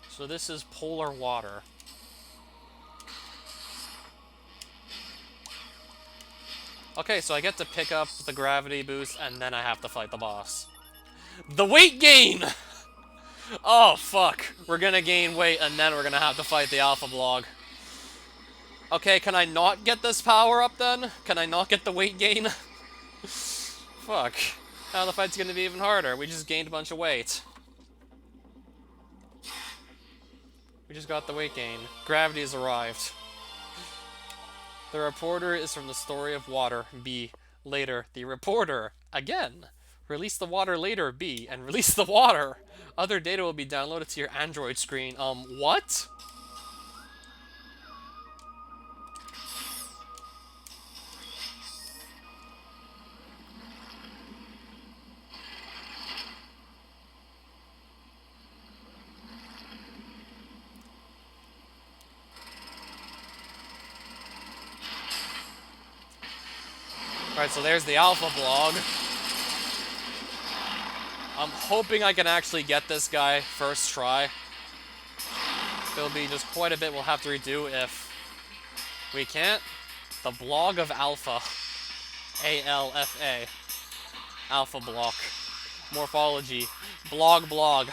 So this is Polar Water. Okay, so I get to pick up the gravity boost, and then I have to fight the boss. The weight gain! Oh, fuck. We're gonna gain weight, and then we're gonna have to fight the Alpha Blog. Okay, can I not get this power up, then? Can I not get the weight gain? Fuck. Now the fight's gonna be even harder. We just gained a bunch of weight. We just got the weight gain. Gravity has arrived. The reporter is from the story of water, B. Later, the reporter. Again. Release the water later, B. And release the water. Other data will be downloaded to your Android screen. What? Alright, so there's the Alpha Blog. I'm hoping I can actually get this guy first try. There'll be just quite a bit we'll have to redo if we can't. The Blog of Alpha. A-L-F-A. Alpha Block. Morphology. Blog.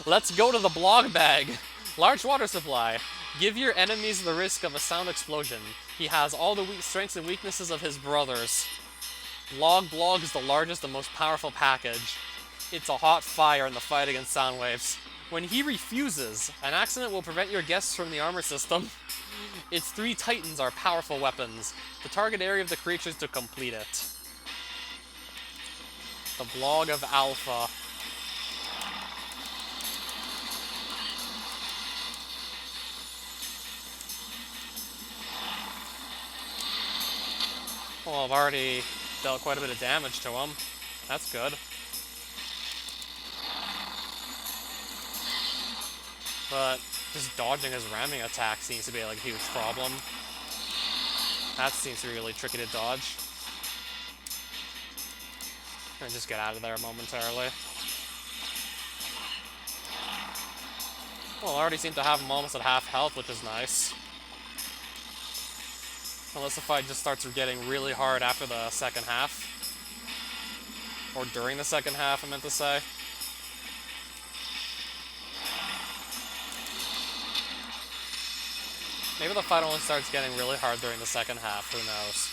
Let's go to the blog bag. Large water supply. Give your enemies the risk of a sound explosion. He has all the strengths and weaknesses of his brothers. Blog is the largest and most powerful package. It's a hot fire in the fight against Soundwaves. When he refuses, an accident will prevent your guests from the armor system. Its 3 titans are powerful weapons. The target area of the creatures to complete it. The blog of Alpha. Well, I've already dealt quite a bit of damage to him. That's good. But just dodging his ramming attack seems to be like a huge problem. That seems to be really tricky to dodge. And just get out of there momentarily. Well, I already seem to have him almost at half health, which is nice. Unless the fight just starts getting really hard after the second half. Or during the second half, I meant to say. Maybe the fight only starts getting really hard during the second half, who knows.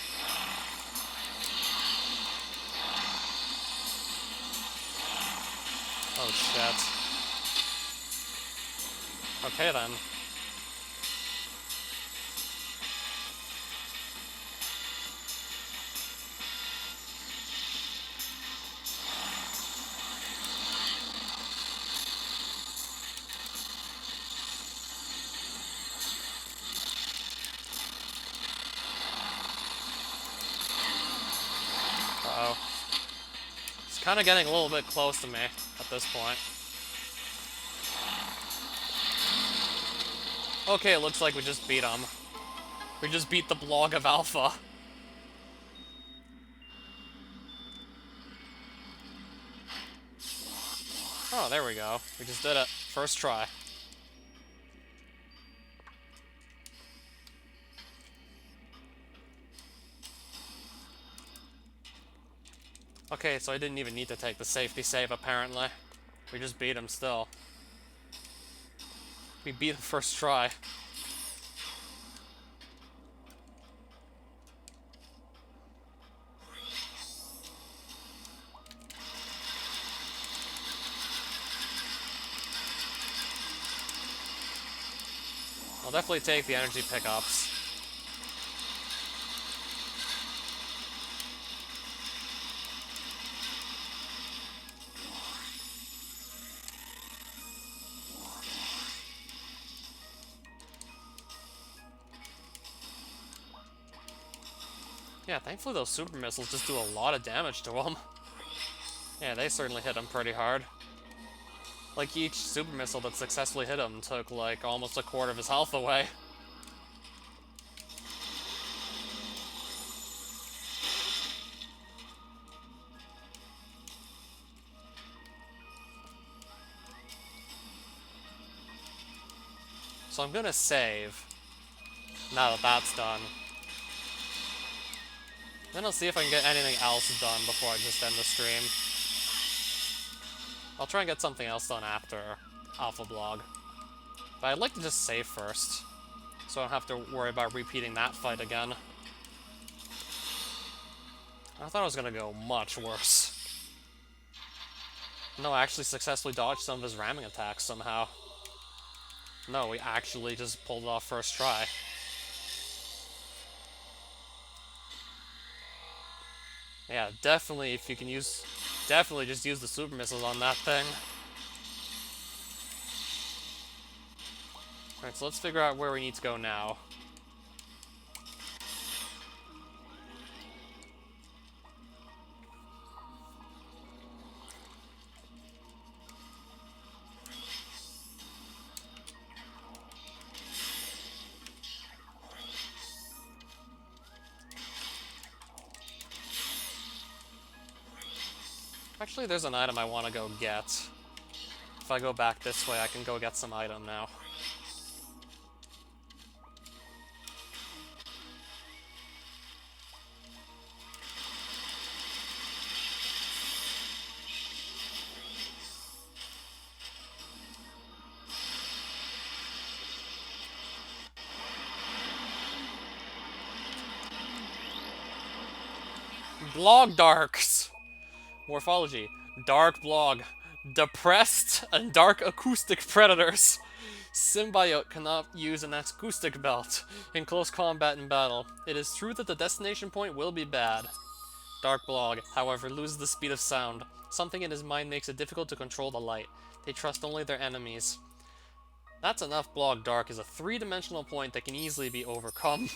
Oh shit. Okay then. Uh-oh. It's kind of getting a little bit close to me at this point. Okay, it looks like we just beat him. We just beat the blog of Alpha. Oh, there we go. We just did it. First try. Okay, so I didn't even need to take the safety save, apparently. We just beat him still. We beat him first try. I'll definitely take the energy pickups. Yeah, thankfully those super missiles just do a lot of damage to him. Yeah, they certainly hit him pretty hard. Like, each super missile that successfully hit him took, like, almost a quarter of his health away. So I'm gonna save, now that that's done. Then I'll see if I can get anything else done before I just end the stream. I'll try and get something else done after Alpha Blog. But I'd like to just save first, so I don't have to worry about repeating that fight again. I thought it was gonna go much worse. No, I actually successfully dodged some of his ramming attacks somehow. No, we actually just pulled it off first try. Yeah, definitely, if you can use... Definitely just use the super missiles on that thing. Alright, so let's figure out where we need to go now. Actually, there's an item I want to go get. If I go back this way, I can go get some item now. Blog Darks! Morphology. Dark blog. Depressed and dark acoustic predators. Symbiote cannot use an acoustic belt in close combat and battle. It is true that the destination point will be bad. Dark blog, however, loses the speed of sound. Something in his mind makes it difficult to control the light. They trust only their enemies. That's enough. Blog Dark is a three-dimensional point that can easily be overcome.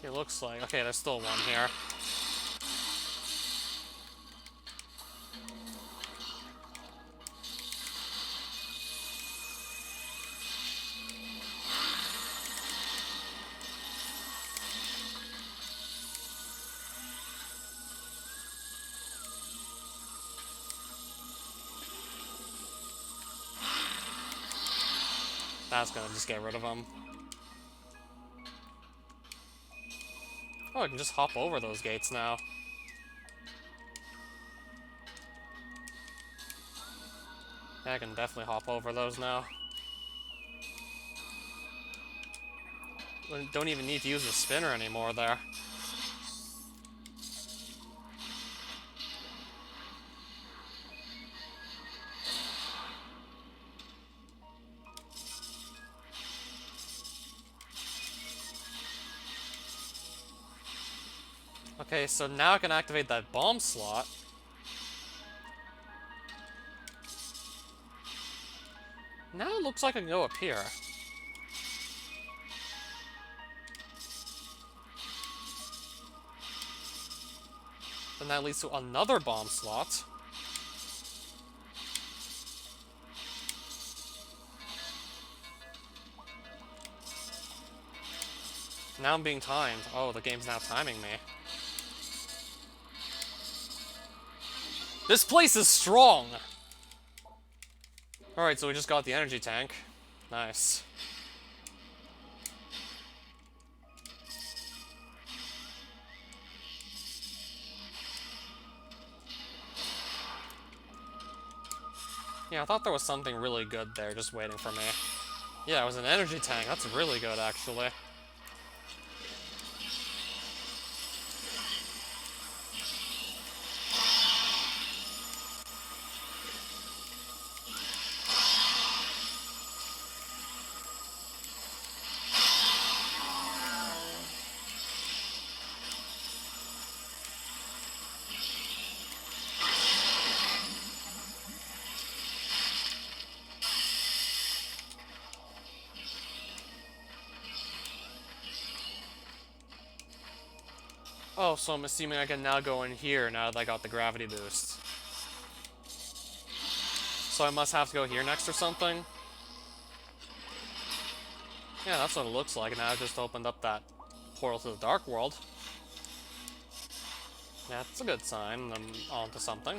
It looks like... Okay, there's still one here. That's gonna just get rid of him. Oh, I can just hop over those gates now. Yeah, I can definitely hop over those now. Don't even need to use the spinner anymore there. Okay, so now I can activate that bomb slot. Now it looks like I can go up here. Then that leads to another bomb slot. Now I'm being timed. Oh, the game's now timing me. This place is strong! Alright, so we just got the energy tank. Nice. Yeah, I thought there was something really good there just waiting for me. Yeah, it was an energy tank. That's really good, actually. Oh, so I'm assuming I can now go in here now that I got the gravity boost. So I must have to go here next or something? Yeah, that's what it looks like. Now I've just opened up that portal to the Dark World. Yeah, that's a good sign. I'm onto something.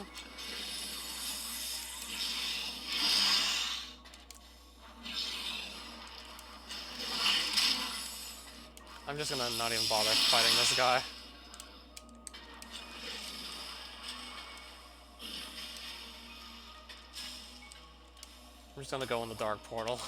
I'm just gonna not even bother fighting this guy. I'm just gonna go in the dark portal.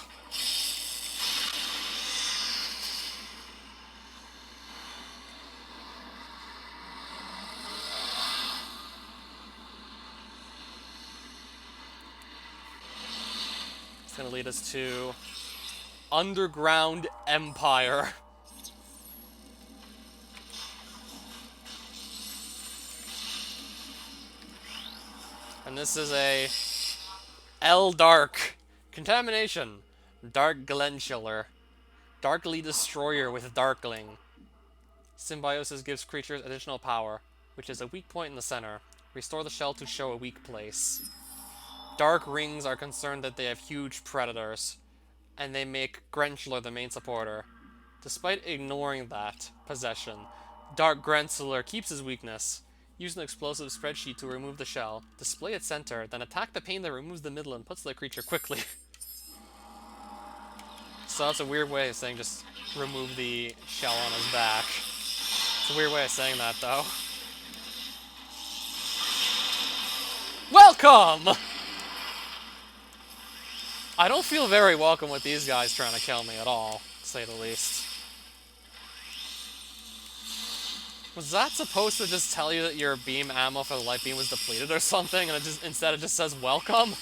It's gonna lead us to Underground Empire. And this is a L-Dark. Contamination. Dark Glenchiller. Darkly Destroyer with Darkling. Symbiosis gives creatures additional power, which is a weak point in the center. Restore the shell to show a weak place. Dark Rings are concerned that they have huge predators, and they make Grenchler the main supporter. Despite ignoring that possession, Dark Grenchler keeps his weakness. Use an explosive spreadsheet to remove the shell. Display its center, then attack the pane that removes the middle and puts the creature quickly. So that's a weird way of saying just remove the shell on his back. It's a weird way of saying that, though. Welcome! I don't feel very welcome with these guys trying to kill me at all, to say the least. Was that supposed to just tell you that your beam ammo for the light beam was depleted or something, and it just instead it just says welcome?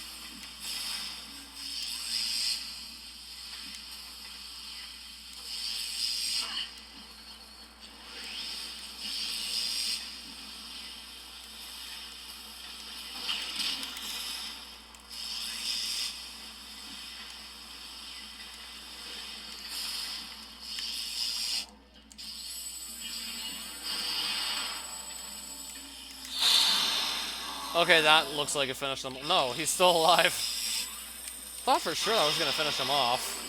Okay, that looks like it finished him. No, he's still alive. Thought for sure I was gonna finish him off.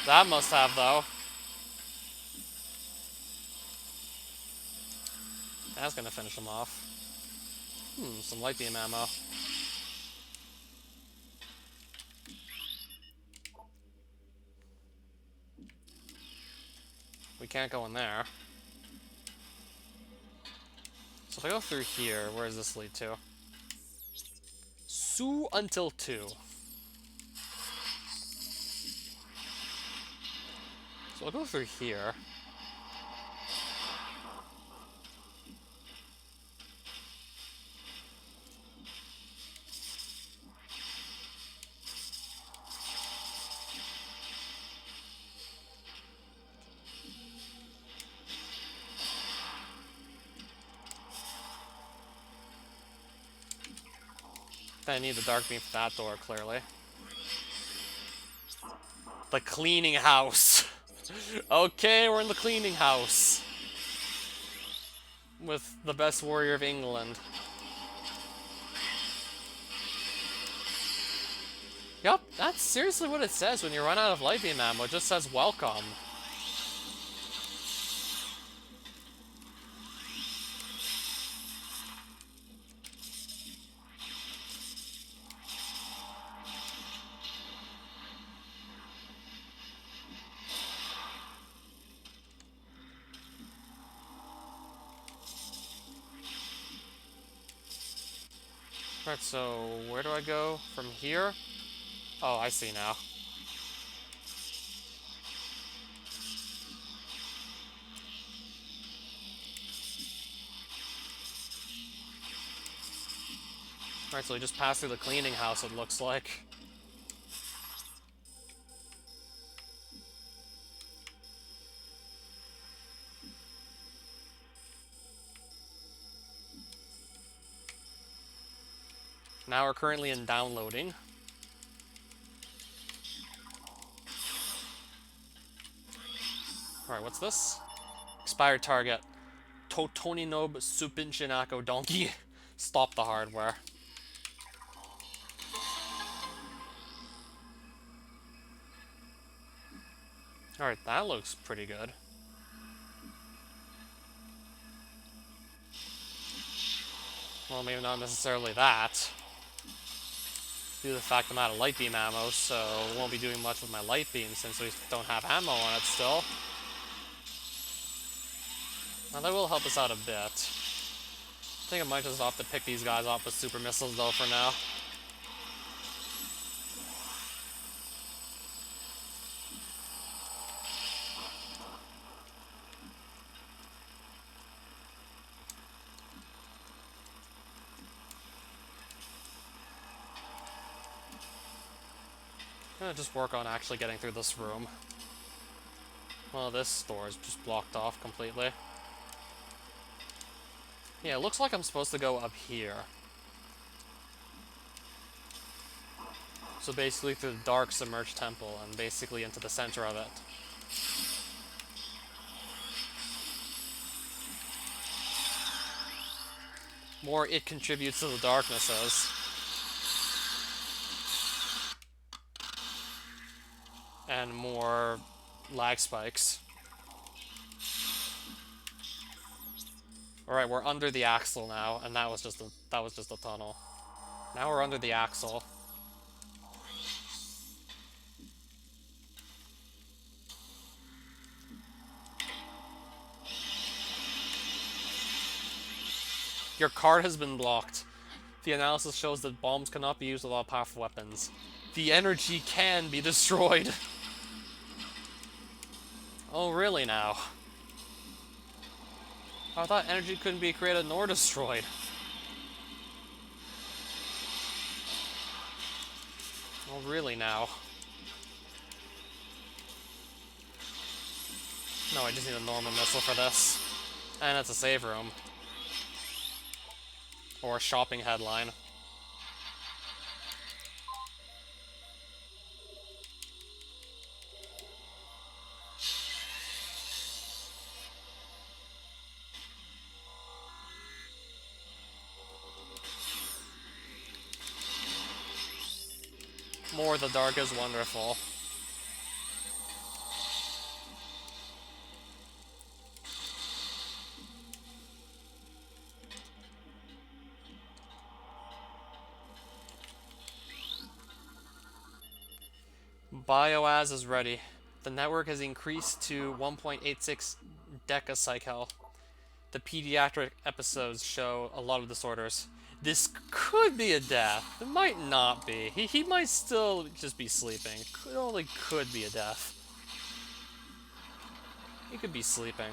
That must have, though. That's gonna finish him off. Some light beam ammo. We can't go in there. So if I go through here, where does this lead to? Sue until 2. So I'll go through here. I need the dark beam for that door, clearly. The cleaning house. Okay, we're in the cleaning house. With the best warrior of England. Yup, that's seriously what it says when you run out of light beam ammo. It just says welcome. Alright, so where do I go from here? Oh, I see now. Alright, so we just passed through the cleaning house, it looks like. Now we're currently in downloading. Alright, what's this? Expired target. Totoninob Supinchinako Donkey. Stop the hardware. Alright, that looks pretty good. Well, maybe not necessarily that. Due to the fact I'm out of light beam ammo, so won't be doing much with my light beam since we don't have ammo on it still. Now that will help us out a bit. I think I might just have to pick these guys off with super missiles though for now. I'm gonna just work on actually getting through this room. Well, this door is just blocked off completely. Yeah, it looks like I'm supposed to go up here. So basically through the dark submerged temple and basically into the center of it. More it contributes to the darknesses. And more lag spikes. Alright, we're under the axle now, and that was just a tunnel. Now we're under the axle. Your card has been blocked. The analysis shows that bombs cannot be used without powerful weapons. The energy can be destroyed. Oh, really now? I thought energy couldn't be created nor destroyed. Oh, really now? No, I just need a normal missile for this. And it's a save room. Or a shopping headline. More the dark is wonderful. BioAS is ready. The network has increased to 1.86 decacycle. The pediatric episodes show a lot of disorders. This could be a death. It might not be. He might still just be sleeping. It only could be a death. He could be sleeping.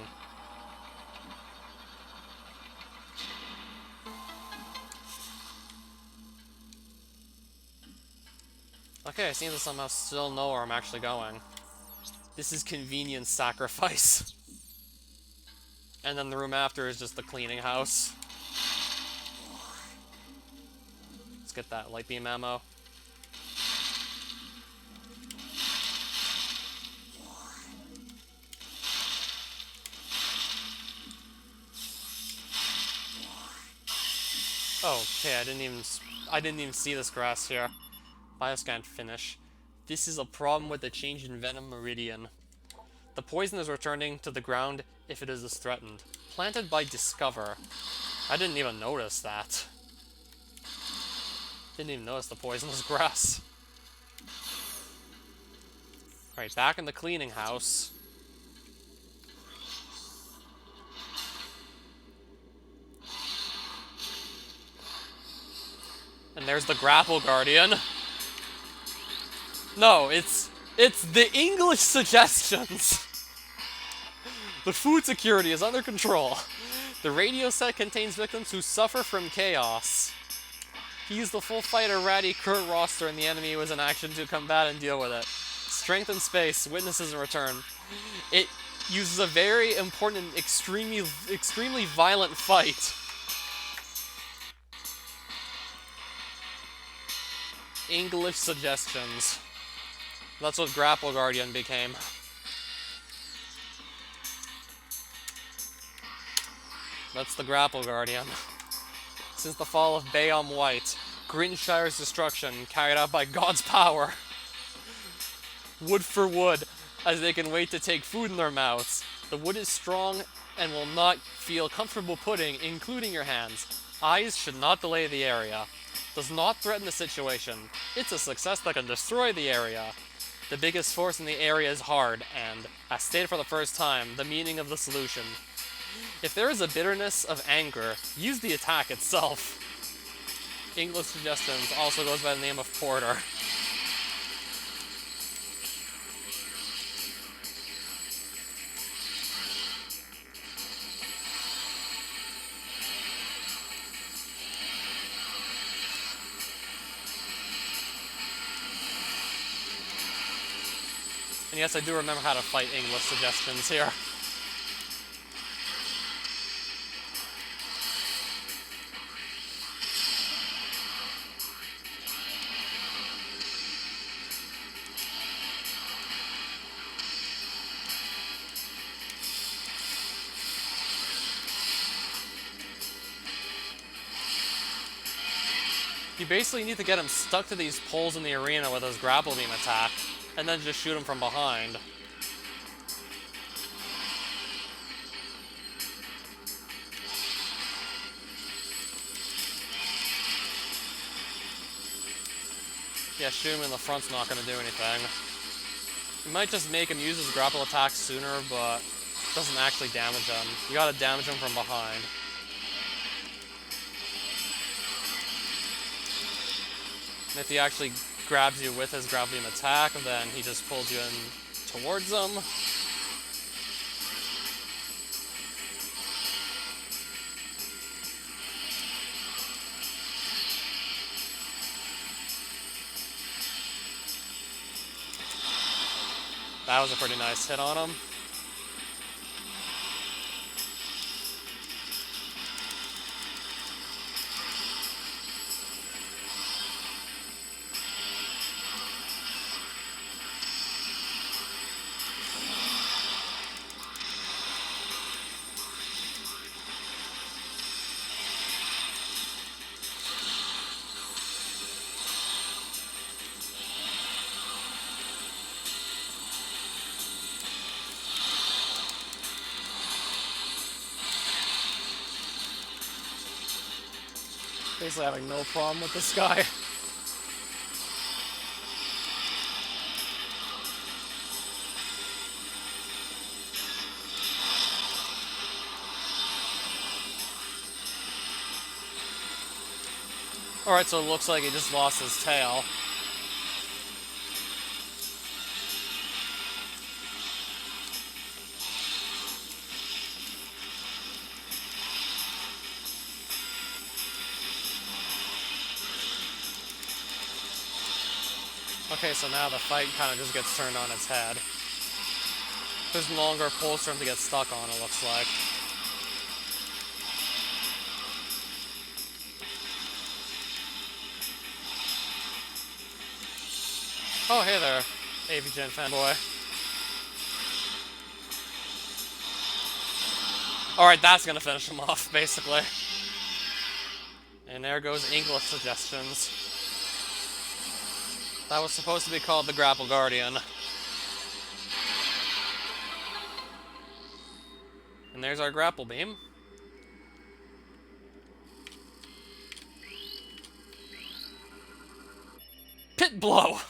Okay, I seem to somehow still know where I'm actually going. This is convenience sacrifice. And then the room after is just the cleaning house. Let's get that light beam ammo. Okay, I didn't even see this grass here. Bioscan finish. This is a problem with the change in Venom Meridian. The poison is returning to the ground if it is threatened. Planted by Discover. I didn't even notice that. Didn't even notice the poisonous grass. Alright, back in the cleaning house. And there's the Grapple Guardian. No, it's the English suggestions. The food security is under control. The radio set contains victims who suffer from chaos. He used the full fighter ratty Kurt roster and the enemy was in action to combat and deal with it. Strength in space, witnesses in return. It uses a very important and extremely violent fight. English suggestions. That's what Grapple Guardian became. That's the Grapple Guardian. Since the fall of Bayam White, Grinshire's destruction carried out by God's power. Wood for wood, as they can wait to take food in their mouths. The wood is strong and will not feel comfortable putting, including your hands. Eyes should not delay the area. Does not threaten the situation. It's a success that can destroy the area. The biggest force in the area is hard, and, as stated for the first time, the meaning of the solution. If there is a bitterness of anger, use the attack itself. English suggestions also goes by the name of Porter. And yes, I do remember how to fight English suggestions here. You basically need to get him stuck to these poles in the arena with his grapple beam attack, and then just shoot him from behind. Yeah, shoot him in the front's not going to do anything. You might just make him use his grapple attack sooner, but it doesn't actually damage him. You gotta damage him from behind. And if he actually grabs you with his grab beam attack, then he just pulls you in towards him. That was a pretty nice hit on him. Basically having no problem with this guy. Alright, so it looks like he just lost his tail. Okay, so now the fight kind of just gets turned on its head. There's no longer poles for him to get stuck on, it looks like. Oh, hey there, AVGen fanboy. Alright, that's gonna finish him off, basically. And there goes English suggestions. That was supposed to be called the Grapple Guardian. And there's our grapple beam. Pit blow!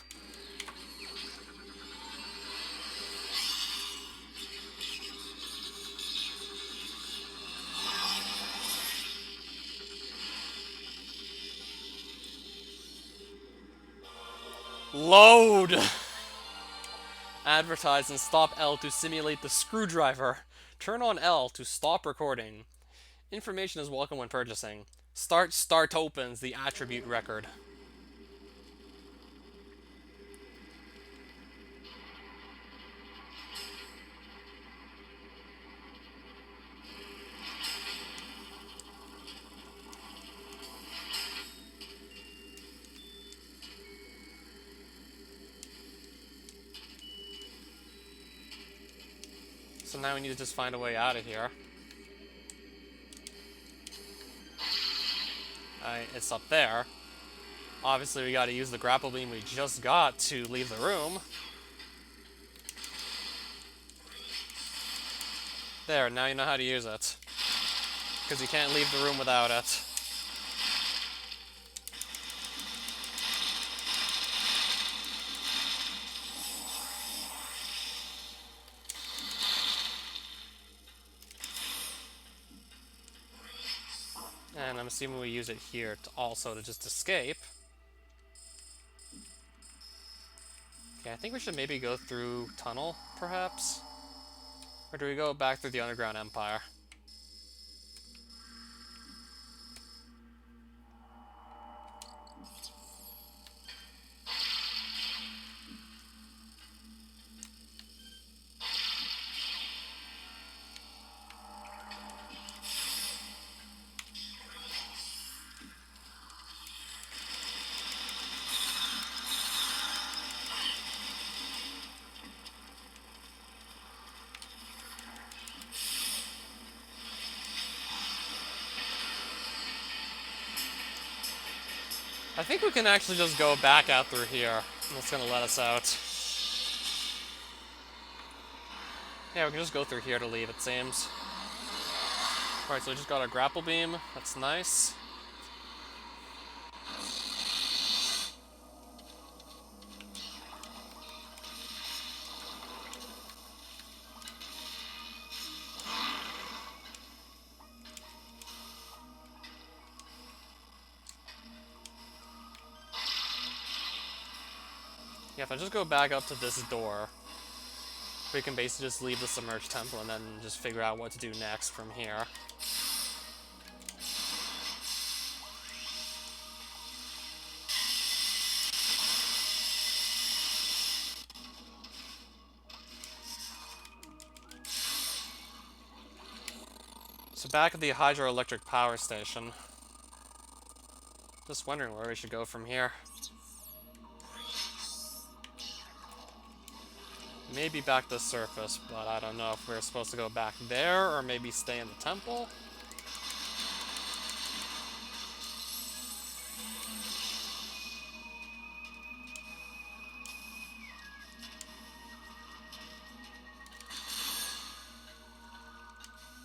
Load! Advertise and stop L to simulate the screwdriver. Turn on L to stop recording. Information is welcome when purchasing. Start opens the attribute record. So now we need to just find a way out of here. It's up there. Obviously we gotta use the grapple beam we just got to leave the room. There, now you know how to use it. Because you can't leave the room without it. And I'm assuming we use it here to also just escape. Okay, I think we should maybe go through tunnel, perhaps? Or do we go back through the Underground Empire? I think we can actually just go back out through here. That's gonna let us out. Yeah, we can just go through here to leave, it seems. Alright, so we just got our grapple beam. That's nice. Yeah, if I just go back up to this door, we can basically just leave the submerged temple and then just figure out what to do next from here. So back at the hydroelectric power station. Just wondering where we should go from here. Maybe back to the surface, but I don't know if we're supposed to go back there or maybe stay in the temple.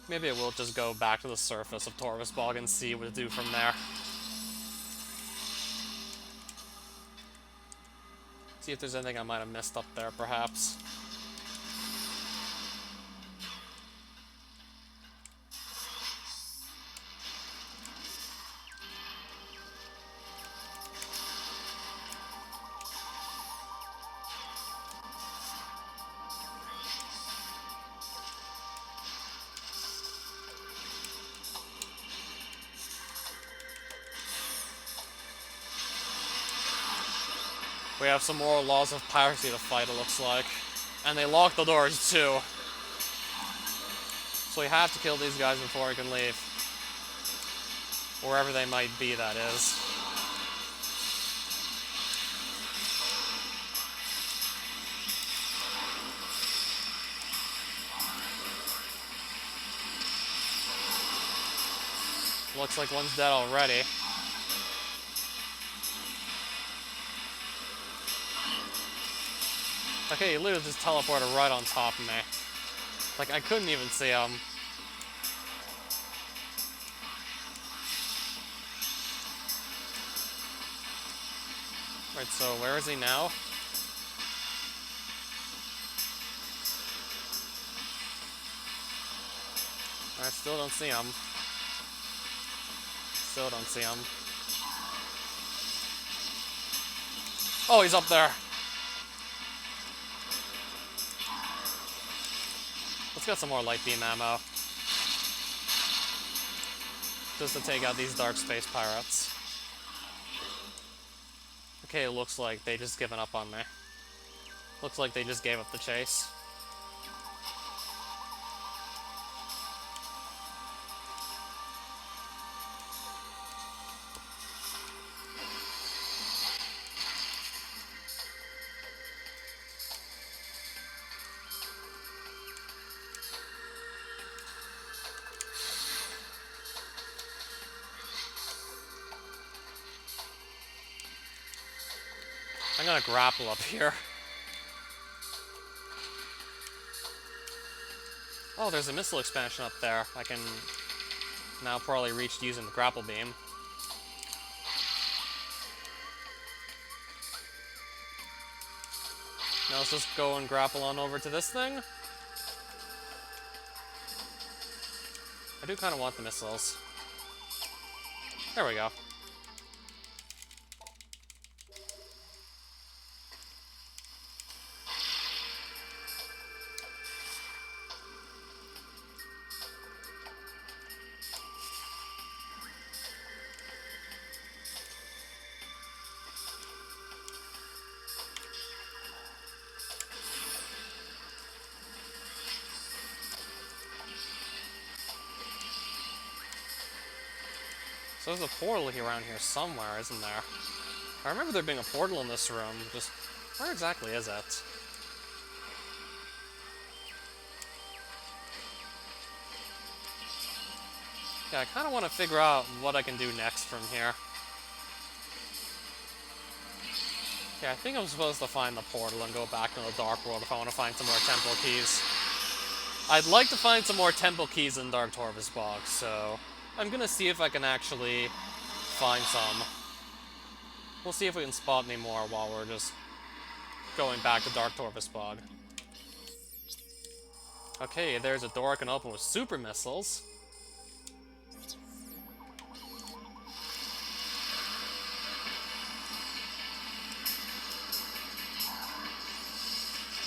Maybe we'll just go back to the surface of Torvus Bog and see what to do from there. See if there's anything I might have missed up there, perhaps. We have some more laws of piracy to fight, it looks like. And they lock the doors, too. So we have to kill these guys before we can leave. Wherever they might be, that is. Looks like one's dead already. Okay, he literally just teleported right on top of me. Like, I couldn't even see him. Right, so where is he now? I still don't see him. Still don't see him. Oh, he's up there. Let's get some more light beam ammo. Just to take out these dark space pirates. Okay, it looks like they just given up on me. Looks like they just gave up the chase. I'm gonna grapple up here. Oh, there's a missile expansion up there. I can now probably reach using the grapple beam. Now let's just go and grapple on over to this thing. I do kind of want the missiles. There we go. So there's a portal around here somewhere, isn't there? I remember there being a portal in this room. Just where exactly is it? Yeah, I kind of want to figure out what I can do next from here. Yeah, I think I'm supposed to find the portal and go back to the Dark World if I want to find some more temple keys. I'd like to find some more temple keys in Dark Torvus Bog, so I'm gonna see if I can actually find some. We'll see if we can spot any more while we're just going back to Dark Torvus Bog. Okay, there's a door I can open with super missiles.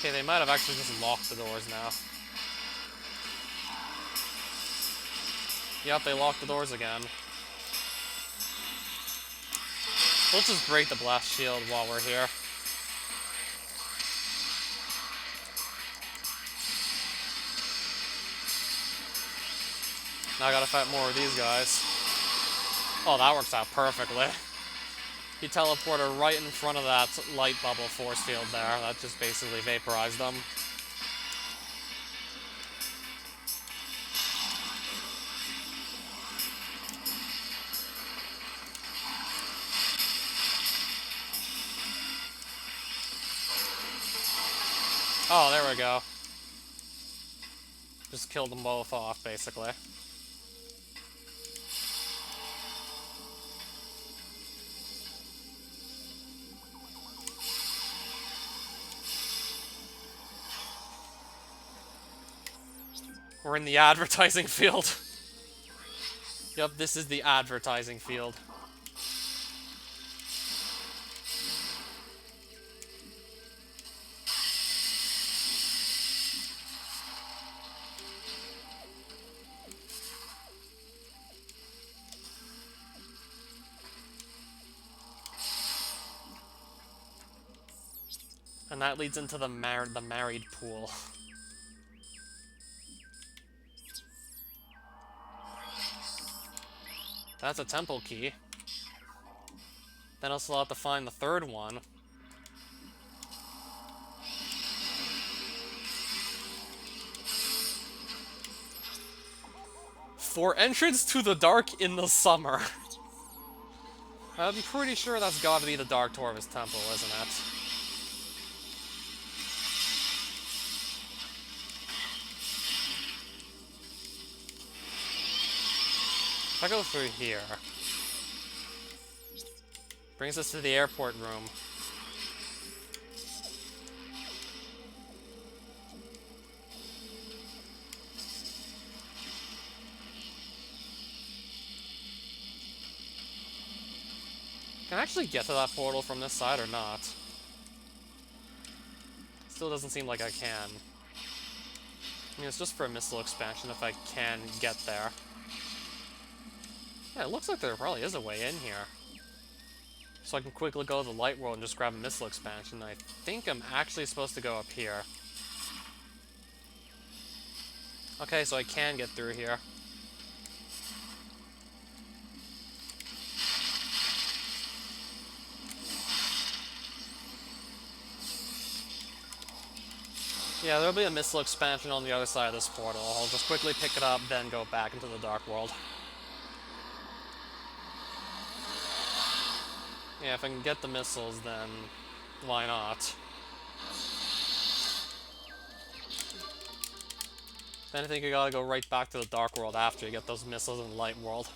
Okay, they might have actually just locked the doors now. Yep, they locked the doors again. Let's just break the blast shield while we're here. Now I gotta fight more of these guys. Oh, that works out perfectly. He teleported right in front of that light bubble force field there. That just basically vaporized them. Oh, there we go. Just killed them both off, basically. We're in the advertising field. Yep, this is the advertising field. And that leads into the married pool. That's a temple key. Then I'll still have to find the third one. For entrance to the dark in the summer. I'm pretty sure that's gotta be the Dark Torvus Temple, isn't it? If I go through here... brings us to the airport room. Can I actually get to that portal from this side or not? Still doesn't seem like I can. I mean, it's just for a missile expansion if I can get there. Yeah, it looks like there probably is a way in here. So I can quickly go to the light world and just grab a missile expansion. I think I'm actually supposed to go up here. Okay, so I can get through here. Yeah, there'll be a missile expansion on the other side of this portal. I'll just quickly pick it up, then go back into the Dark World. Yeah, if I can get the missiles, then why not? Then I think you gotta go right back to the Dark World after you get those missiles in the Light World.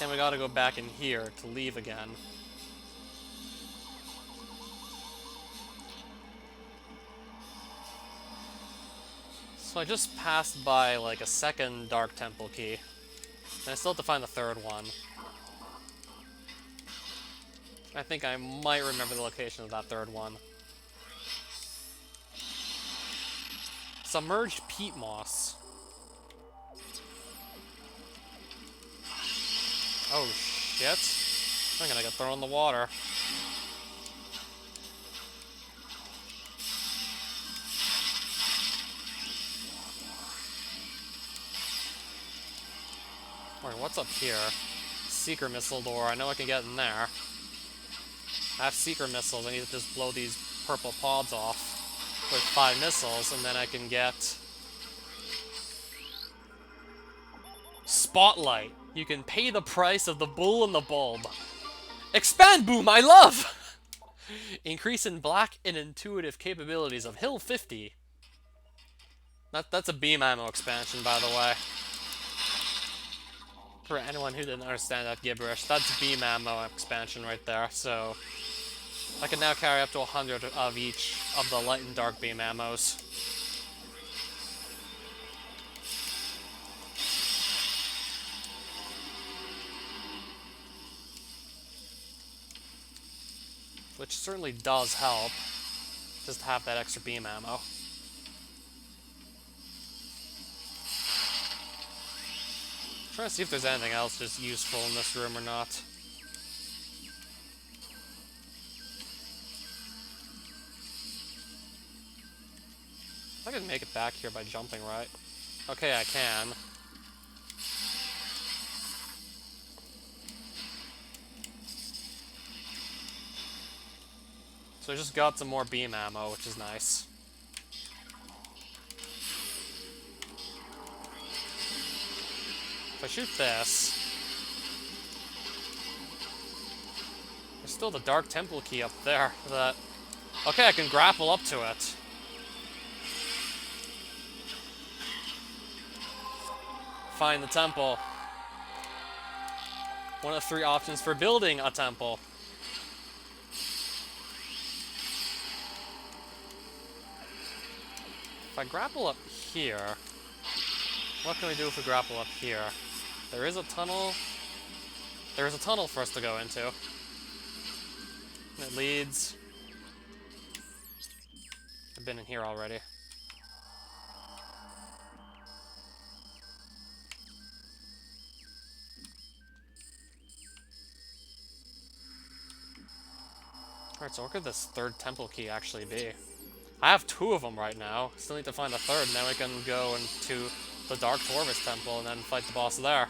And we gotta go back in here to leave again. So I just passed by, like, a second Dark Temple key. And I still have to find the third one. I think I might remember the location of that third one. Submerged peat moss. Oh, shit. I'm gonna get thrown in the water. Wait, what's up here? Seeker missile door. I know I can get in there. I have seeker missiles. I need to just blow these purple pods off with 5 missiles, and then I can get... Spotlight. You can pay the price of the bull and the bulb. Expand boom, I love! Increase in black and intuitive capabilities of Hill 50. That's a beam ammo expansion, by the way. For anyone who didn't understand that gibberish, that's beam ammo expansion right there, so... I can now carry up to 100 of each of the light and dark beam ammos. Which certainly does help, just to have that extra beam ammo. Trying to see if there's anything else just useful in this room or not. I can make it back here by jumping, right? Okay, I can. So I just got some more beam ammo, which is nice. If I shoot this... There's still the Dark Temple key up there. That... Okay, I can grapple up to it. Find the temple. One of 3 options for building a temple. If I grapple up here... What can we do if we grapple up here? There is a tunnel... There is a tunnel for us to go into. And it leads... I've been in here already. Alright, so what could this 3rd temple key actually be? I have 2 of them right now. Still need to find a 3rd, and then we can go into the Dark Torvus Temple and then fight the boss there.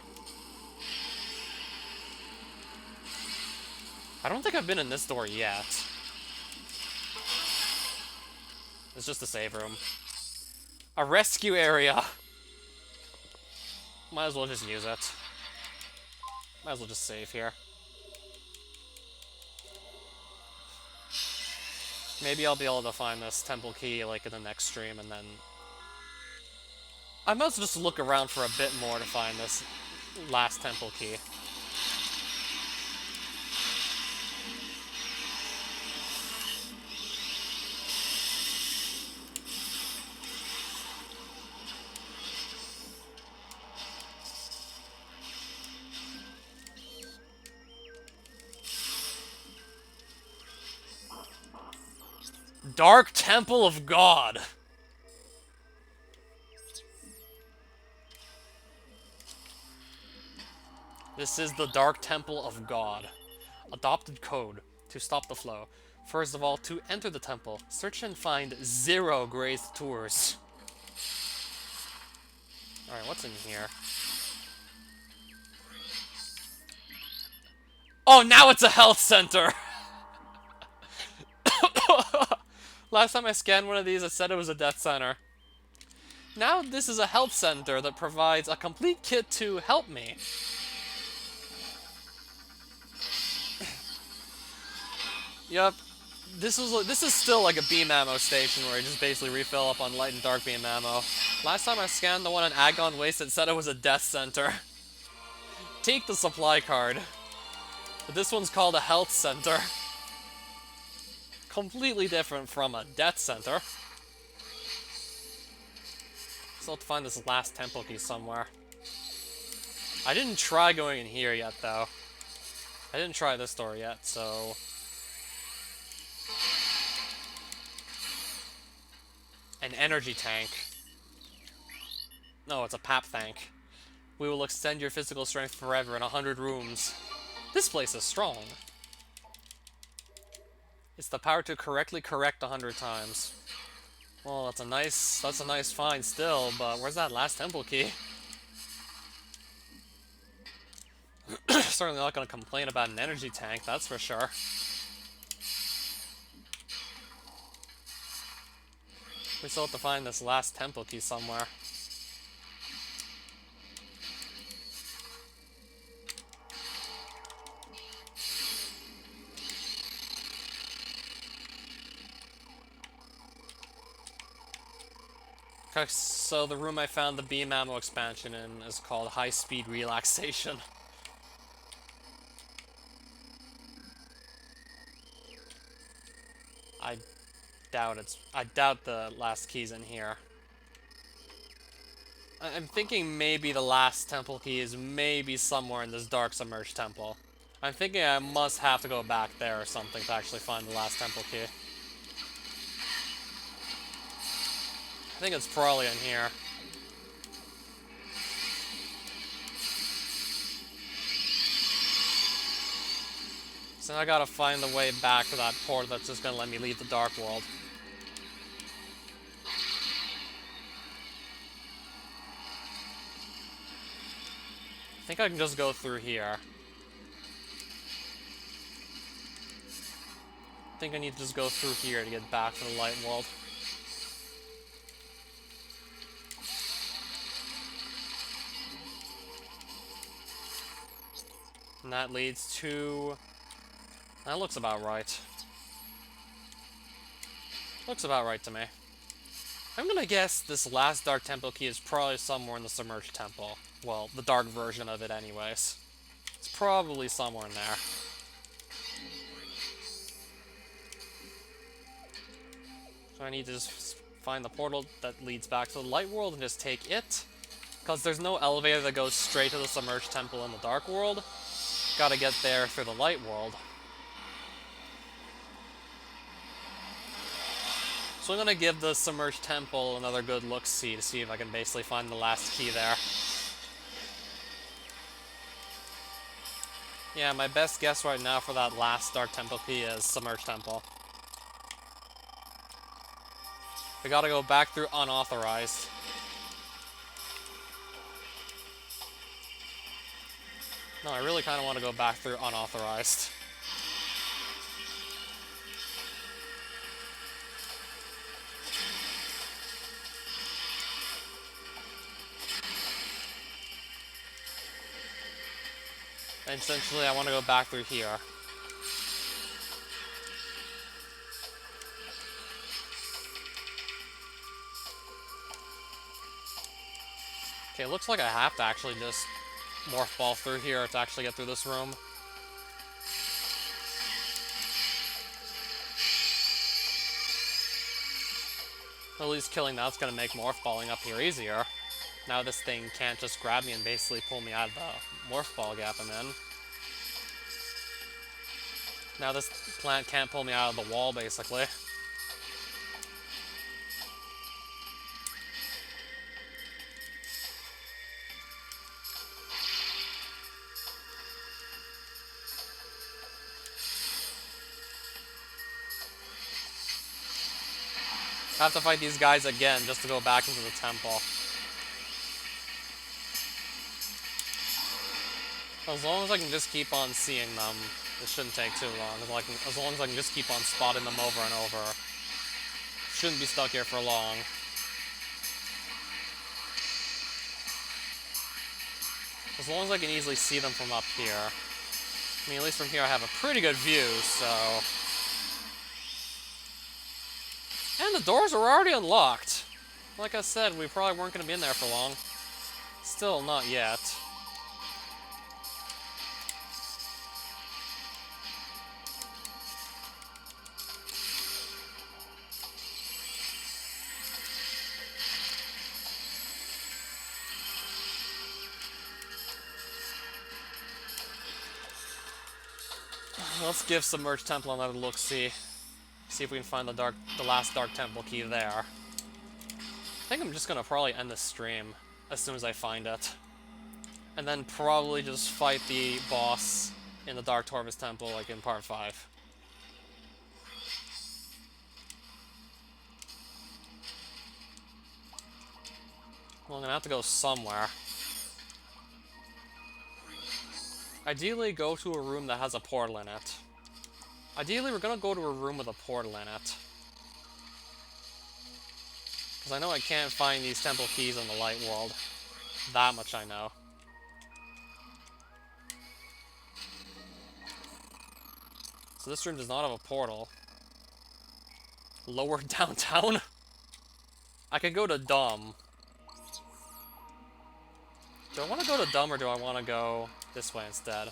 I don't think I've been in this door yet. It's just a save room. A rescue area! Might as well just use it. Might as well just save here. Maybe I'll be able to find this temple key, like, in the next stream, and then... I might as well just look around for a bit more to find this last temple key. Dark Temple of God! This is the Dark Temple of God. Adopted code to stop the flow. First of all, to enter the temple, search and find 0 grazed tours. Alright, what's in here? Oh, now it's a health center! Last time I scanned one of these, it said it was a death center. Now this is a health center that provides a complete kit to help me. Yep. This is still like a beam ammo station where you just basically refill up on light and dark beam ammo. Last time I scanned the one in Agon Waste, it said it was a death center. Take the supply card. But this one's called a health center. Completely different from a death center. Still have to find this last temple key somewhere. I didn't try going in here yet, though. I didn't try this door yet, so... An energy tank. No, it's a pap tank. We will extend your physical strength forever in 100 rooms. This place is strong. It's the power to correctly correct 100 times. Well, that's a nice find still, but where's that last temple key? Certainly not going to complain about an energy tank, that's for sure. We still have to find this last temple key somewhere. Okay, so the room I found the beam ammo expansion in is called High Speed Relaxation. I doubt it's... I doubt the last key's in here. I'm thinking maybe the last temple key is maybe somewhere in this dark submerged temple. I'm thinking I must have to go back there or something to actually find the last temple key. I think it's probably in here. So I gotta find the way back to that port that's just gonna let me leave the Dark World. I think I can just go through here. I think I need to just go through here to get back to the Light World. And that leads to... That looks about right. Looks about right to me. I'm gonna guess this last Dark Temple key is probably somewhere in the Submerged Temple. Well, the dark version of it anyways. It's probably somewhere in there. So I need to just find the portal that leads back to the Light World and just take it. Because there's no elevator that goes straight to the Submerged Temple in the Dark World. Gotta get there through the Light World. So I'm gonna give the Submerged Temple another good look-see to see if I can basically find the last key there. Yeah, my best guess right now for that last Dark Temple key is Submerged Temple. We gotta go back through unauthorized. No, I really kind of want to go back through unauthorized. And essentially, I want to go back through here. Okay, looks like I have to actually just morph ball through here to actually get through this room. At least killing that's gonna make morph balling up here easier. Now this thing can't just grab me and basically pull me out of the morph ball gap I'm in. Now this plant can't pull me out of the wall, basically. I have to fight these guys again just to go back into the temple. As long as I can just keep on seeing them, it shouldn't take too long. As long as I can just keep on spotting them over and over. Shouldn't be stuck here for long. As long as I can easily see them from up here. I mean, at least from here I have a pretty good view, so... And the doors are already unlocked! Like I said, we probably weren't going to be in there for long. Still, not yet. Let's give Submerged Temple another look-see. See if we can find the last Dark Temple key there. I think I'm just gonna probably end the stream as soon as I find it. And then probably just fight the boss in the Dark Torvus Temple like in part 5. Well, I'm gonna have to go somewhere. Ideally, go to a room that has a portal in it. Ideally, we're gonna go to a room with a portal in it. Because I know I can't find these temple keys in the Light World. That much I know. So this room does not have a portal. Lower downtown? I could go to Dumb. Do I want to go to Dumb or do I want to go this way instead?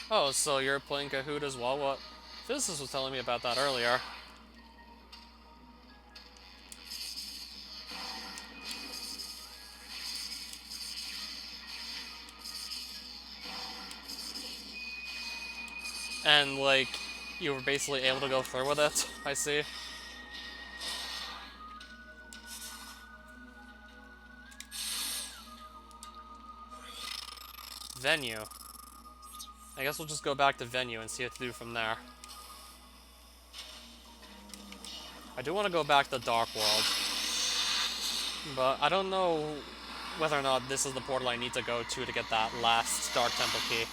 Oh, so you're playing Kahoot as well? What? Physicist was telling me about that earlier. And, like, you were basically able to go through with it, I see. Venue. I guess we'll just go back to venue and see what to do from there. I do want to go back to Dark World. But I don't know whether or not this is the portal I need to go to get that last Dark Temple key.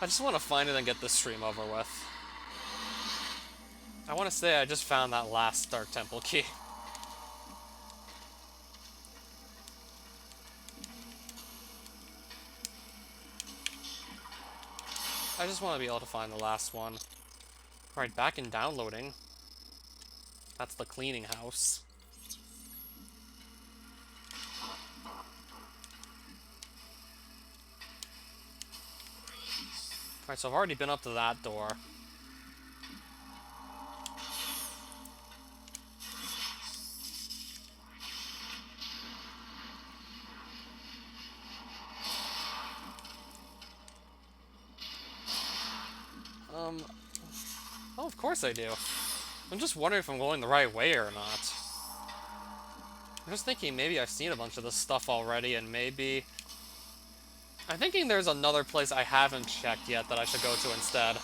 I just want to find it and get this stream over with. I want to say I just found that last Dark Temple key. I just want to be able to find the last one. Alright, back in downloading. That's the cleaning house. Alright, so I've already been up to that door. Oh, of course I do. I'm just wondering if I'm going the right way or not. I'm just thinking maybe I've seen a bunch of this stuff already, and maybe... I'm thinking there's another place I haven't checked yet that I should go to instead.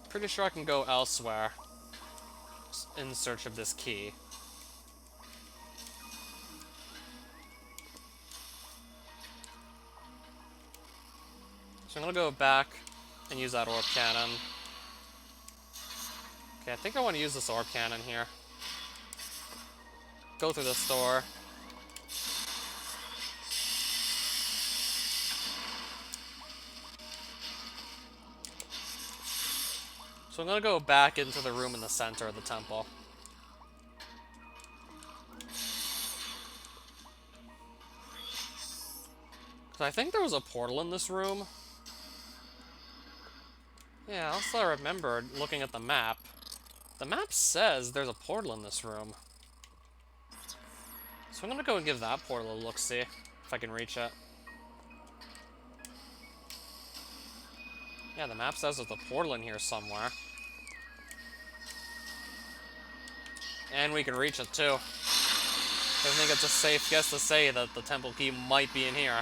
Pretty sure I can go elsewhere in search of this key. So I'm gonna go back and use that orb cannon. Okay, I think I want to use this orb cannon here. Go through this door. So I'm gonna go back into the room in the center of the temple. Because I think there was a portal in this room. Yeah, also I remembered looking at the map. The map says there's a portal in this room. So I'm gonna go and give that portal a look-see, if I can reach it. Yeah, the map says there's a portal in here somewhere. And we can reach it too. I think it's a safe guess to say that the temple key might be in here.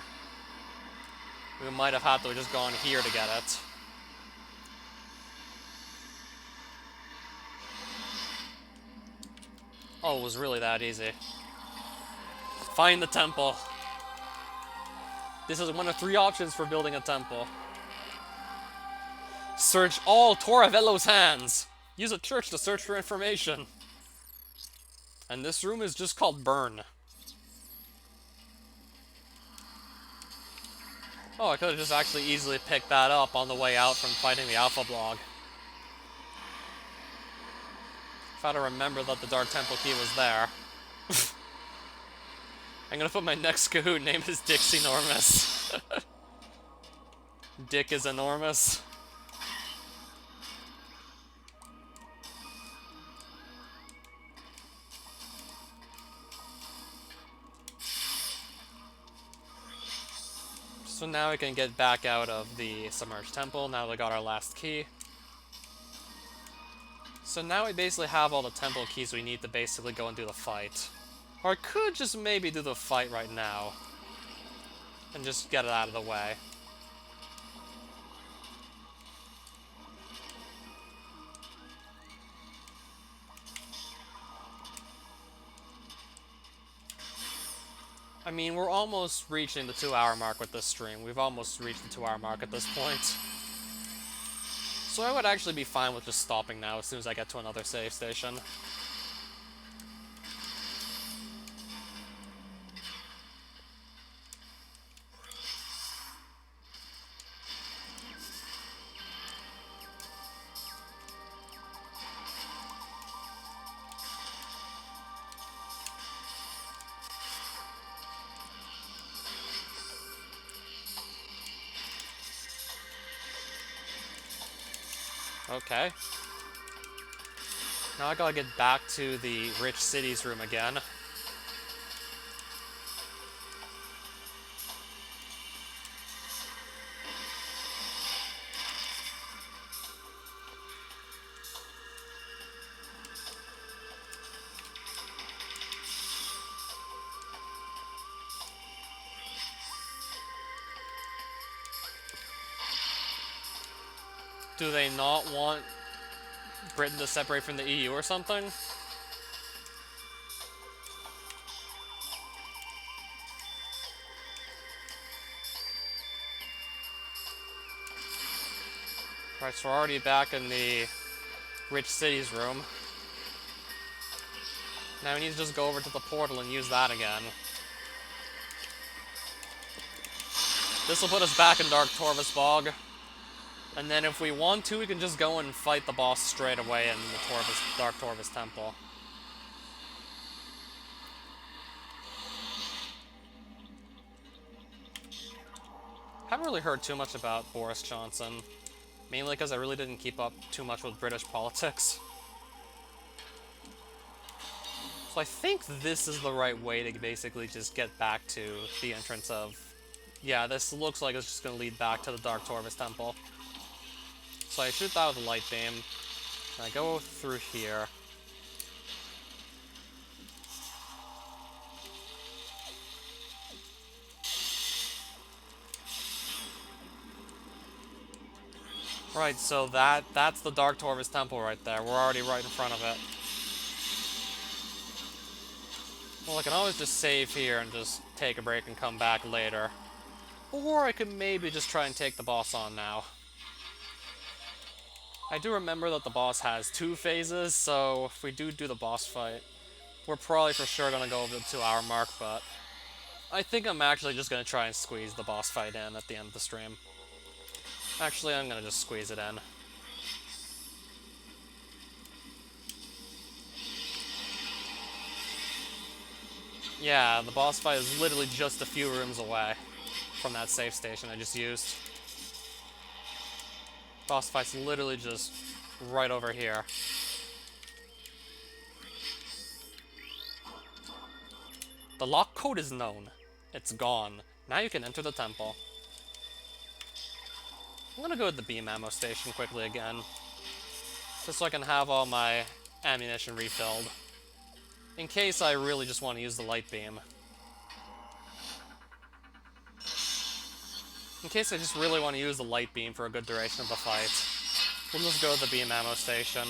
We might have had to have just gone here to get it. Oh, it was really that easy. Find the temple. This is one of 3 options for building a temple. Search all Toravello's hands. Use a church to search for information. And this room is just called Burn. Oh, I could have just actually easily picked that up on the way out from fighting the Alpha Blog. If I'd have remembered that the Dark Temple key was there. I'm gonna put my next Kahoot name as Dick's Enormous. Dick is enormous. So now we can get back out of the submerged temple, now we got our last key. So now we basically have all the temple keys we need to basically go and do the fight. Or I could just maybe do the fight right now. And just get it out of the way. I mean, we're almost reaching the 2-hour mark with this stream. We've almost reached the 2-hour mark at this point. So I would actually be fine with just stopping now as soon as I get to another save station. Okay. Now I gotta get back to the rich cities room again. Do they not want Britain to separate from the EU or something? Right, so we're already back in the rich cities room. Now we need to just go over to the portal and use that again. This will put us back in Dark Torvus Bog. And then if we want to, we can just go and fight the boss straight away in the Dark Torvus Temple. Haven't really heard too much about Boris Johnson. Mainly because I really didn't keep up too much with British politics. So I think this is the right way to basically just get back to the entrance of... Yeah, this looks like it's just going to lead back to the Dark Torvus Temple. So I shoot that with a light beam. And I go through here. Right, so that's the Dark Torvus Temple right there. We're already right in front of it. Well, I can always just save here and just take a break and come back later. Or I could maybe just try and take the boss on now. I do remember that the boss has 2 phases, so if we do the boss fight, we're probably for sure going to go over the 2-hour mark, but I think I'm actually just going to try and squeeze the boss fight in at the end of the stream. Actually, I'm going to just squeeze it in. Yeah, the boss fight is literally just a few rooms away from that safe station I just used. Boss fight's literally just right over here. The lock code is known. It's gone. Now you can enter the temple. I'm gonna go to the beam ammo station quickly again. Just so I can have all my ammunition refilled. In case I really just want to use the light beam. In case I just really want to use the light beam for a good duration of the fight. We'll just go to the beam ammo station.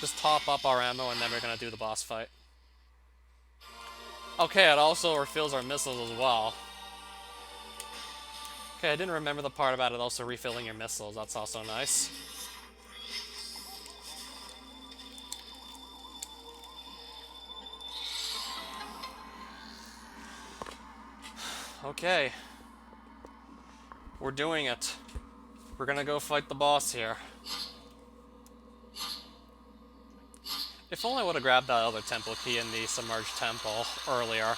Just top up our ammo and then we're gonna do the boss fight. Okay, it also refills our missiles as well. Okay, I didn't remember the part about it also refilling your missiles. That's also nice. Okay. We're doing it. We're gonna go fight the boss here. If only I would have grabbed that other temple key in the submerged temple earlier.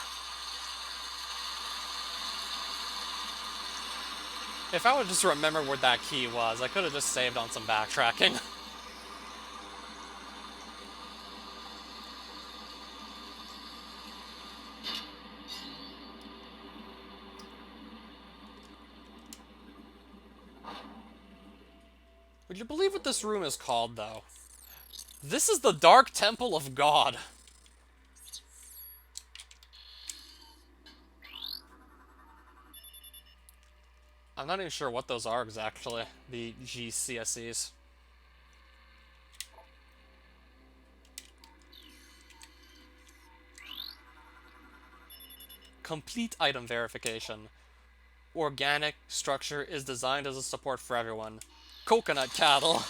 If I would just remember where that key was, I could have just saved on some backtracking. Would you believe what this room is called, though? This is the Dark Temple of God. I'm not even sure what those are exactly, the GCSEs. Complete item verification. Organic structure is designed as a support for everyone. Coconut cattle.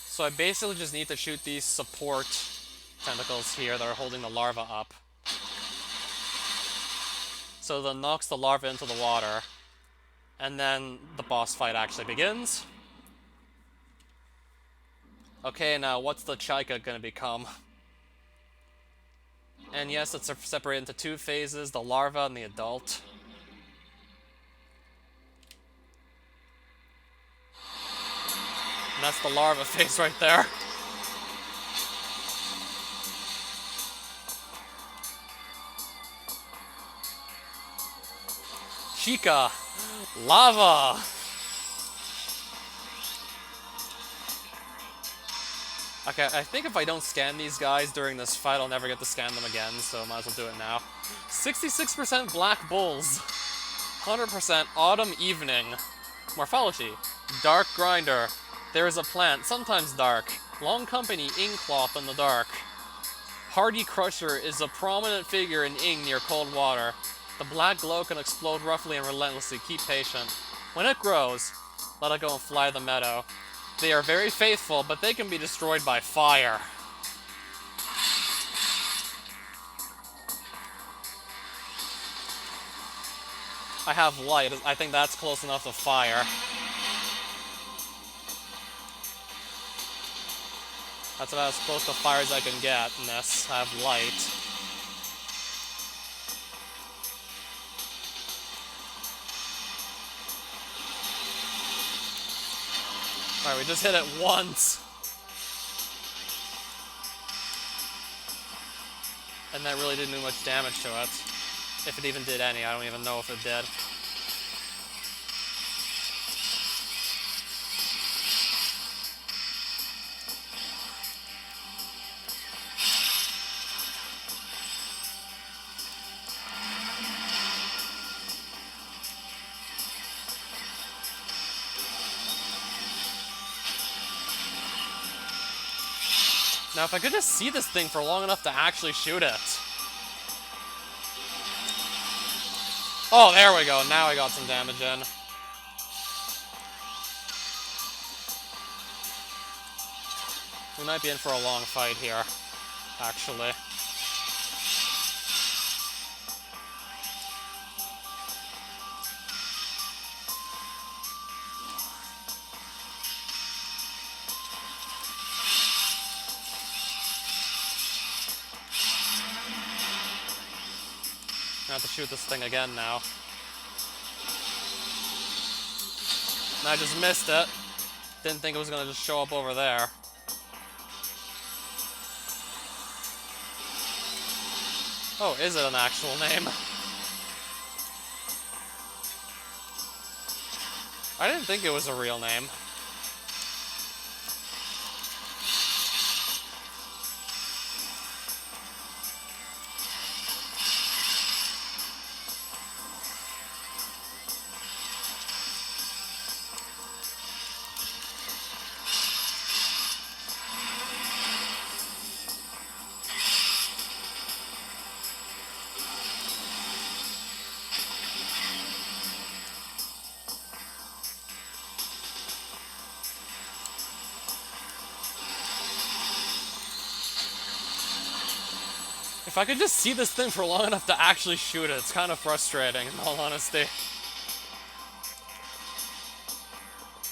So I basically just need to shoot these support tentacles here that are holding the larva up. So that knocks the larva into the water. And then the boss fight actually begins. Okay, now what's the Chaika gonna become? And yes, it's separated into two phases, the larva and the adult. And that's the larva phase right there. Chica! Lava! Okay, I think if I don't scan these guys during this fight, I'll never get to scan them again, so might as well do it now. 66% Black Bulls. 100% Autumn Evening. Morphology. Dark Grinder. There is a plant, sometimes dark. Long company, Inkcloth in the dark. Hardy Crusher is a prominent figure in ink near cold water. The black glow can explode roughly and relentlessly. Keep patient. When it grows, let it go and fly the meadow. They are very faithful, but they can be destroyed by fire. I have light. I think that's close enough to fire. That's about as close to fire as I can get in this. I have light. Alright, we just hit it once. And that really didn't do much damage to it. If it even did any, I don't even know if it did. Now, if I could just see this thing for long enough to actually shoot it. Oh, there we go. Now I got some damage in. We might be in for a long fight here, actually. I have to shoot this thing again now. And I just missed it. Didn't think it was going to just show up over there. Oh, is it an actual name? I didn't think it was a real name. If I could just see this thing for long enough to actually shoot it, it's kind of frustrating, in all honesty.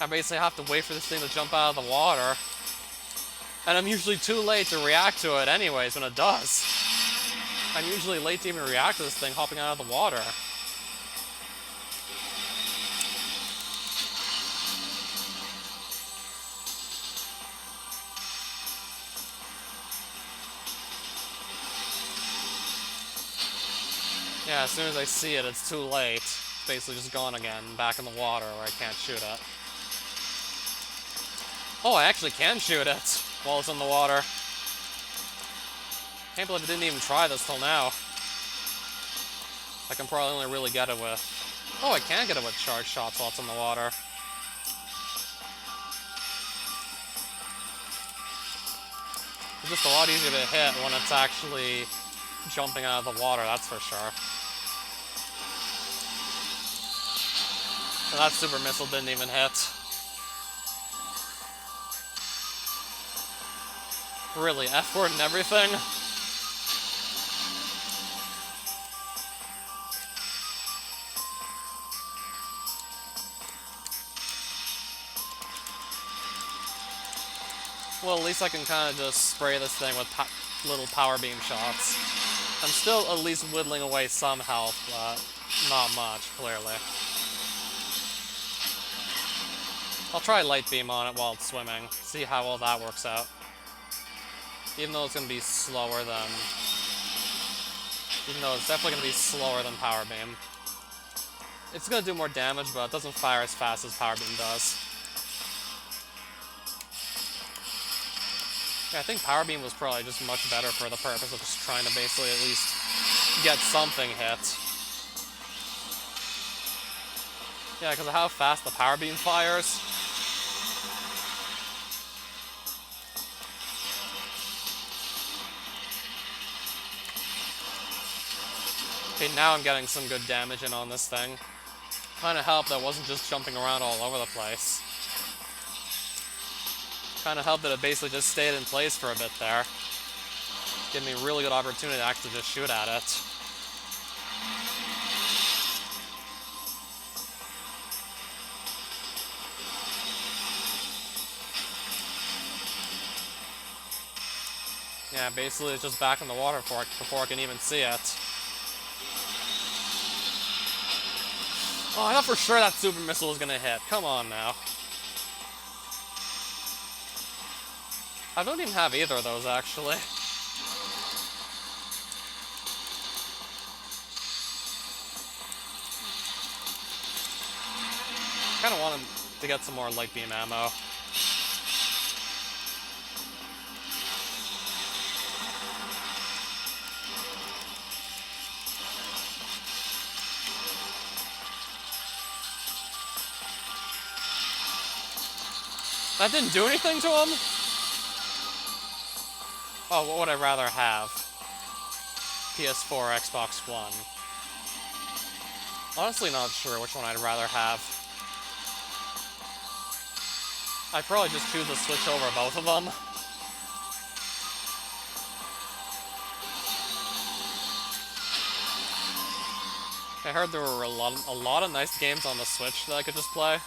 I basically have to wait for this thing to jump out of the water. And I'm usually too late to react to it anyways when it does. I'm usually late to even react to this thing hopping out of the water. Yeah, as soon as I see it, it's too late. It's basically just gone again, back in the water where I can't shoot it. Oh, I actually can shoot it while it's in the water. Can't believe I didn't even try this till now. I can probably only really get it with... Oh, I can get it with charge shots while it's in the water. It's just a lot easier to hit when it's actually jumping out of the water, that's for sure. And that super missile didn't even hit. Really, F-word and everything? Well, at least I can kind of just spray this thing with little power beam shots. I'm still at least whittling away some health, but not much, clearly. I'll try light beam on it while it's swimming, see how well that works out. Even though it's going to be slower than... Even though it's definitely going to be slower than power beam. It's going to do more damage, but it doesn't fire as fast as power beam does. Yeah, I think power beam was probably just much better for the purpose of just trying to basically at least get something hit. Yeah, because of how fast the power beam fires. Okay, now I'm getting some good damage in on this thing. Kind of helped that it wasn't just jumping around all over the place. Kind of helped that it basically just stayed in place for a bit there. Gave me a really good opportunity to actually just shoot at it. Yeah, basically it's just back in the water before I can even see it. Oh, I thought for sure that super missile was gonna hit. Come on now. I don't even have either of those, actually. Kind of wanted to get some more light beam ammo. That didn't do anything to him? Oh, what would I rather have? PS4 or Xbox One? Honestly not sure which one I'd rather have. I'd probably just choose to switch over both of them. I heard there were a lot of nice games on the Switch that I could just play.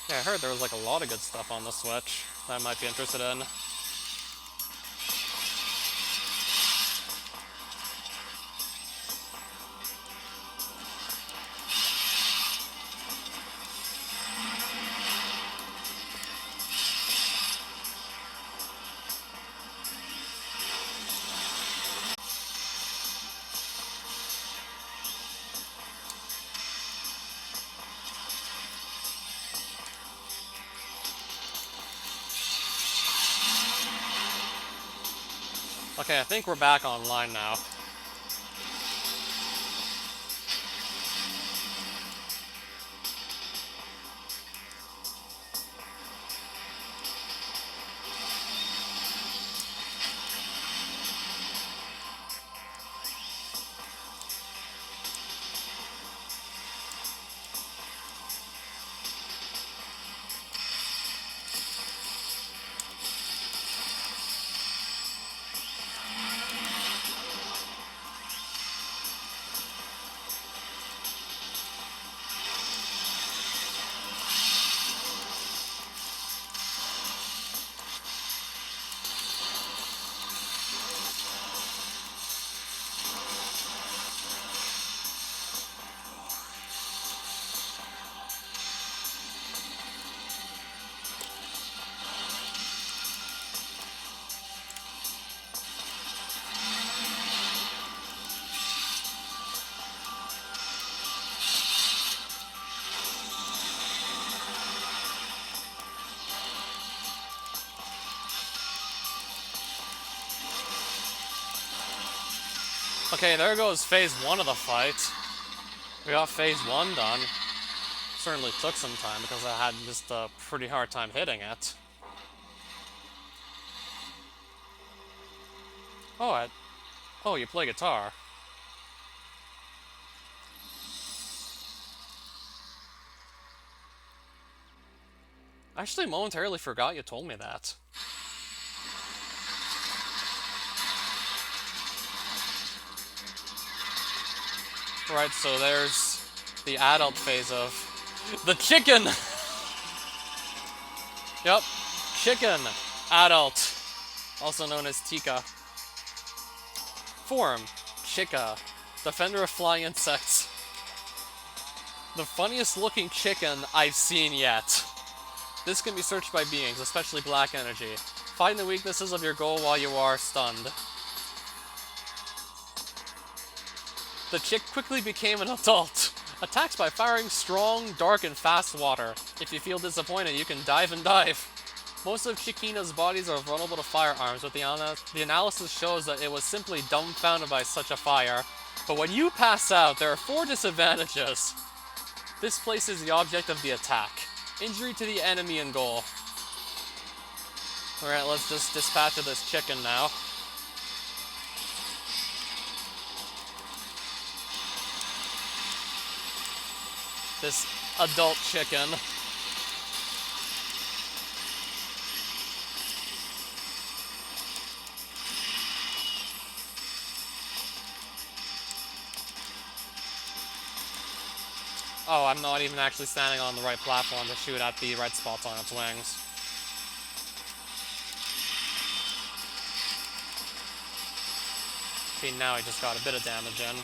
Yeah, I heard there was like a lot of good stuff on the Switch that I might be interested in. Okay, I think we're back online now. Okay, there goes phase 1 of the fight. We got phase 1 done. Certainly took some time because I had just a pretty hard time hitting it. Oh, you play guitar. I actually momentarily forgot you told me that. Right, so there's the adult phase of the chicken. Yep, chicken, adult, also known as Tika. Form, Chica, defender of flying insects. The funniest looking chicken I've seen yet. This can be searched by beings, especially black energy. Find the weaknesses of your goal while you are stunned. The chick quickly became an adult. Attacks by firing strong, dark, and fast water. If you feel disappointed, you can dive and dive. Most of Chiquina's bodies are vulnerable to firearms, but the analysis shows that it was simply dumbfounded by such a fire. But when you pass out, there are 4 disadvantages. This places the object of the attack. Injury to the enemy and goal. Alright, let's just dispatch of this chicken now. This adult chicken. Oh, I'm not even actually standing on the right platform to shoot at the red spots on its wings. Okay, now I just got a bit of damage in.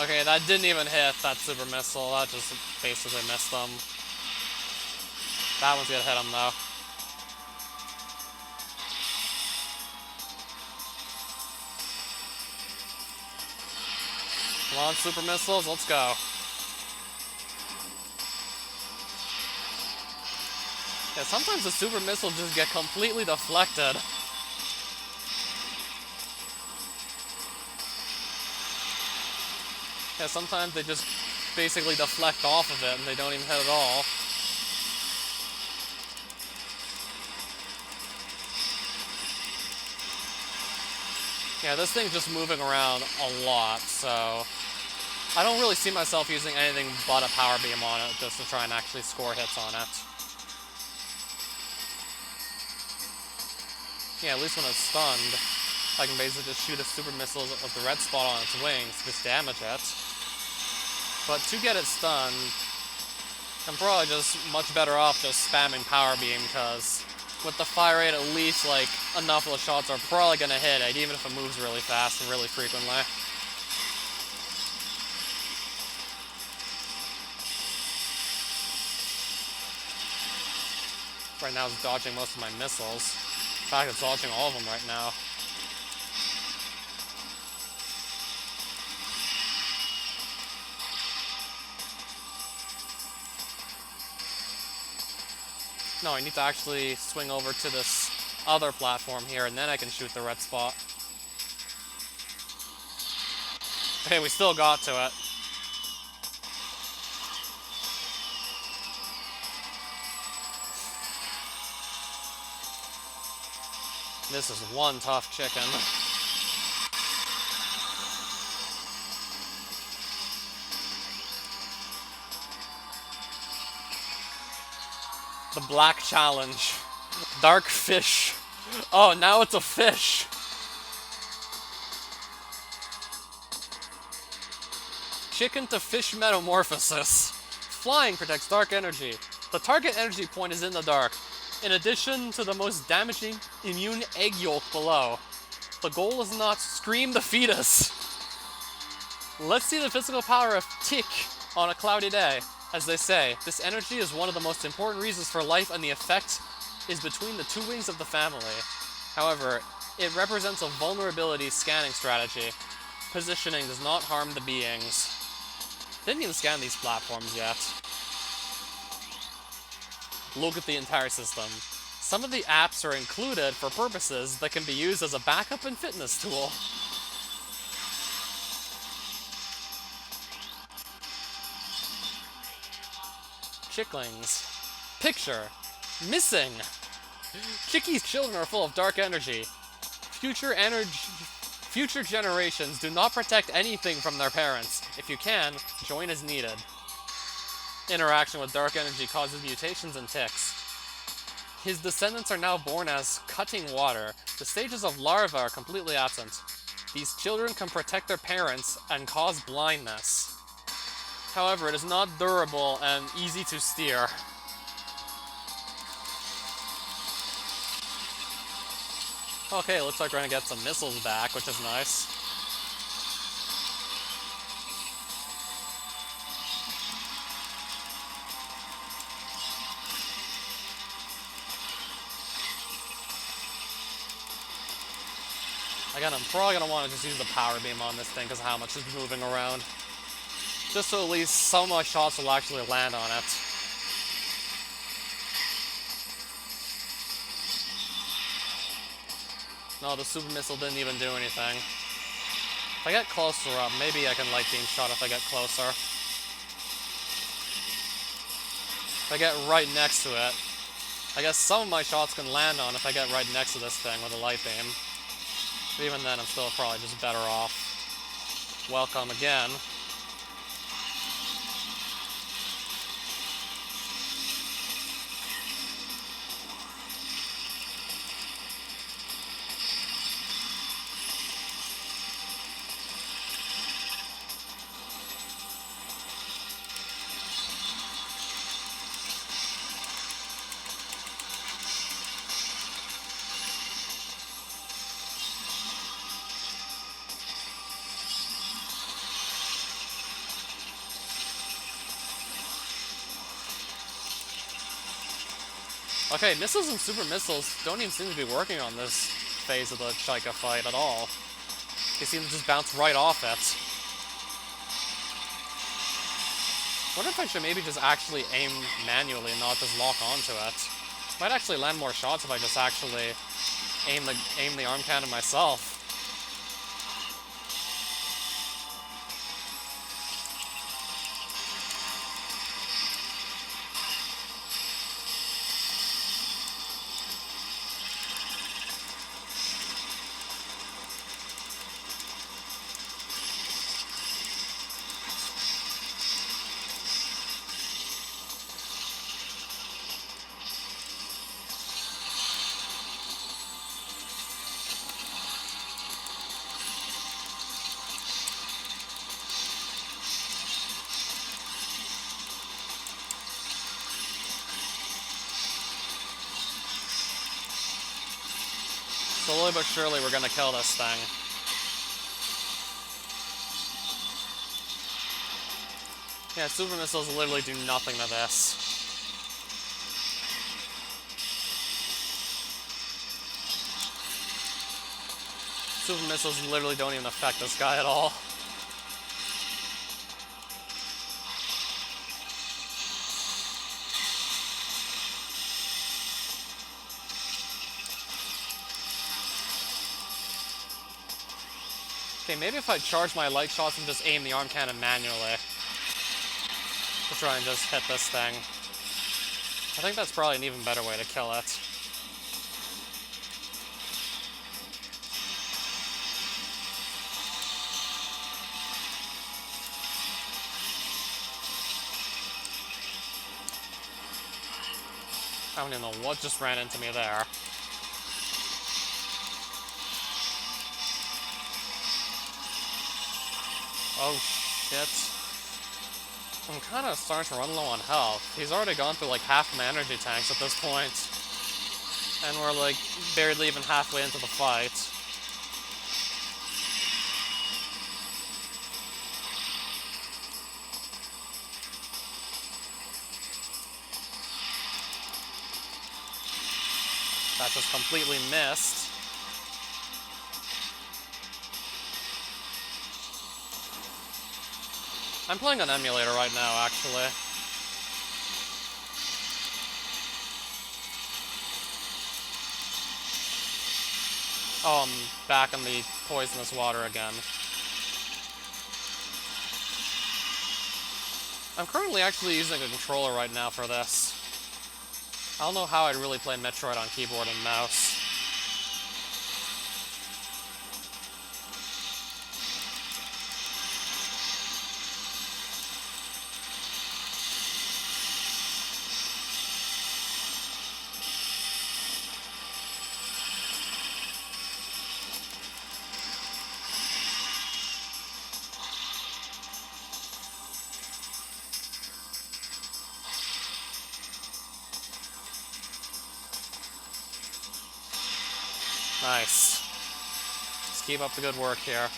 Okay, that didn't even hit that super missile. That just basically missed them. That one's gonna hit him though. Come on, super missiles, let's go. Yeah, sometimes the super missiles just get completely deflected. Yeah, sometimes they just basically deflect off of it and they don't even hit at all. Yeah, this thing's just moving around a lot, so I don't really see myself using anything but a power beam on it just to try and actually score hits on it. Yeah, at least when it's stunned, I can basically just shoot a super missile with the red spot on its wings to just damage it. But to get it stunned, I'm probably just much better off just spamming power beam, because with the fire rate, at least like enough of the shots are probably gonna hit it, even if it moves really fast and really frequently. Right now it's dodging most of my missiles. In fact, it's dodging all of them right now. No, I need to actually swing over to this other platform here, and then I can shoot the red spot. Okay, we still got to it. This is one tough chicken. The Black Challenge. Dark fish. Oh, now it's a fish. Chicken to fish metamorphosis. Flying protects dark energy. The target energy point is in the dark. In addition to the most damaging immune egg yolk below. The goal is not scream the fetus. Let's see the physical power of Tick on a cloudy day. As they say, this energy is one of the most important reasons for life, and the effect is between the 2 wings of the family. However, it represents a vulnerability scanning strategy. Positioning does not harm the beings. Didn't even scan these platforms yet. Look at the entire system. Some of the apps are included for purposes that can be used as a backup and fitness tool. Chicklings. Picture. Missing. Chickie's children are full of dark energy. Future generations do not protect anything from their parents. If you can, join as needed. Interaction with dark energy causes mutations and ticks. His descendants are now born as cutting water. The stages of larva are completely absent. These children can protect their parents and cause blindness. However, it is not durable and easy to steer. Okay, looks like we're gonna get some missiles back, which is nice. Again, I'm probably gonna want to just use the power beam on this thing because of how much it's moving around. Just so at least some of my shots will actually land on it. No, the super missile didn't even do anything. If I get closer up, maybe I can light beam shot if I get closer. If I get right next to it, I guess some of my shots can land on if I get right next to this thing with a light beam. But even then, I'm still probably just better off. Welcome again. Okay, missiles and super missiles don't even seem to be working on this phase of the Chica fight at all. They seem to just bounce right off it. Wonder if I should maybe just actually aim manually and not just lock onto it. Might actually land more shots if I just actually aim the arm cannon myself. Slowly but surely we're gonna kill this thing. Yeah, super missiles literally do nothing to this. Super missiles literally don't even affect this guy at all. Okay, maybe if I charge my light shots and just aim the arm cannon manually to try and just hit this thing. I think that's probably an even better way to kill it. I don't even know what just ran into me there. Oh shit. I'm kind of starting to run low on health. He's already gone through like half my energy tanks at this point. And we're like barely even halfway into the fight. That just completely missed. I'm playing on emulator right now, actually. Oh, I'm back in the poisonous water again. I'm currently actually using a controller right now for this. I don't know how I'd really play Metroid on keyboard and mouse. Nice. Let's keep up the good work here.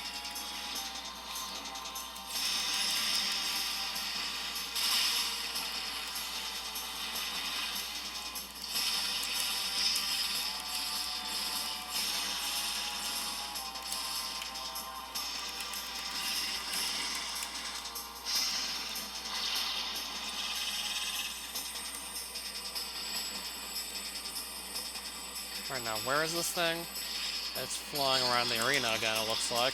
Alright, now where is this thing? It's flying around the arena again, it looks like.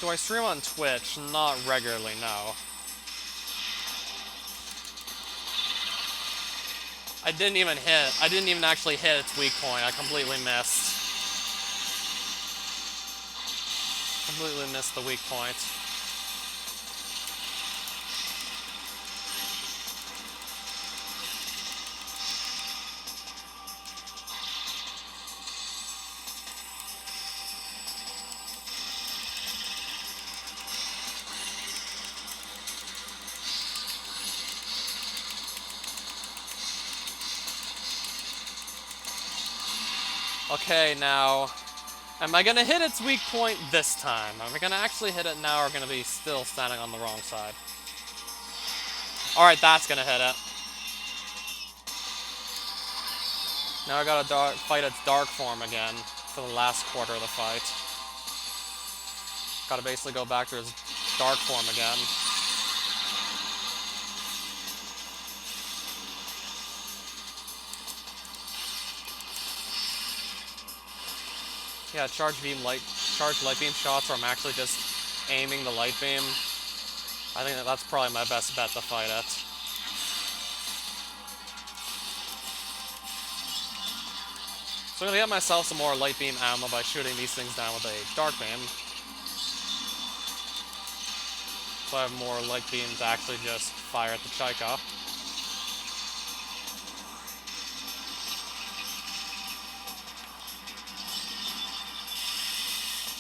Do I stream on Twitch? Not regularly, no. I didn't even actually hit its weak point. I completely missed. Completely missed the weak point. Okay, now, am I gonna hit its weak point this time? Am I gonna actually hit it now, or gonna be still standing on the wrong side? Alright, that's gonna hit it. Now I gotta fight its dark form again for the last quarter of the fight. Gotta basically go back to its dark form again. Yeah, charged light beam shots where I'm actually just aiming the light beam. I think that's probably my best bet to fight it. So I'm gonna get myself some more light beam ammo by shooting these things down with a dark beam. So I have more light beam to actually just fire at the Chaika.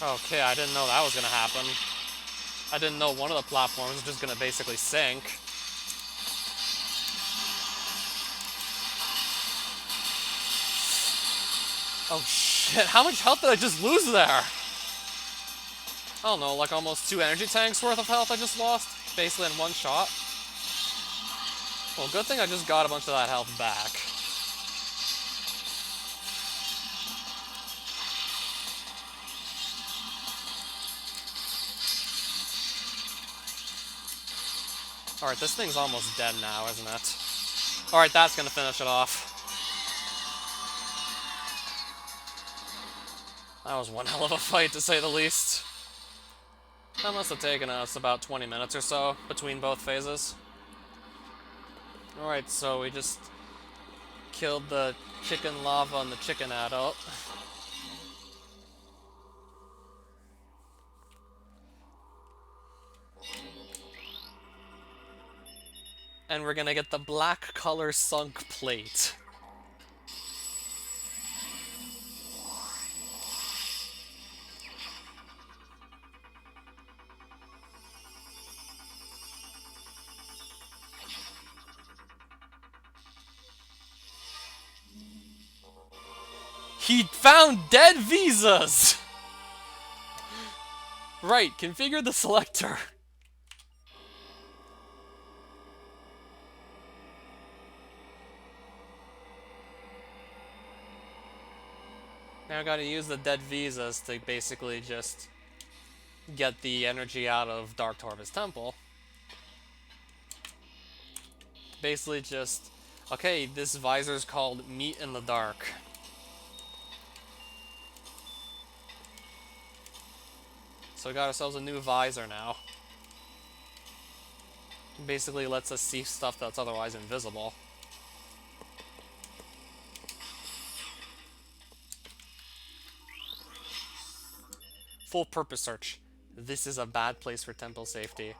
Okay, I didn't know that was gonna happen. I didn't know one of the platforms was just gonna basically sink. Oh shit, how much health did I just lose there? I don't know, like almost 2 energy tanks worth of health I just lost, basically in one shot. Well, good thing I just got a bunch of that health back. Alright, this thing's almost dead now, isn't it? Alright, that's gonna finish it off. That was one hell of a fight, to say the least. That must have taken us about 20 minutes or so between both phases. Alright, so we just killed the chicken lava and the chicken adult. And we're gonna get the black color sunk plate. He found dead visas! Right, configure the selector. Now I gotta use the dead visas to basically just get the energy out of Dark Torva's temple. Basically just, okay, this visor's called Meat in the Dark. So we got ourselves a new visor now. Basically lets us see stuff that's otherwise invisible. Full purpose search. This is a bad place for temple safety.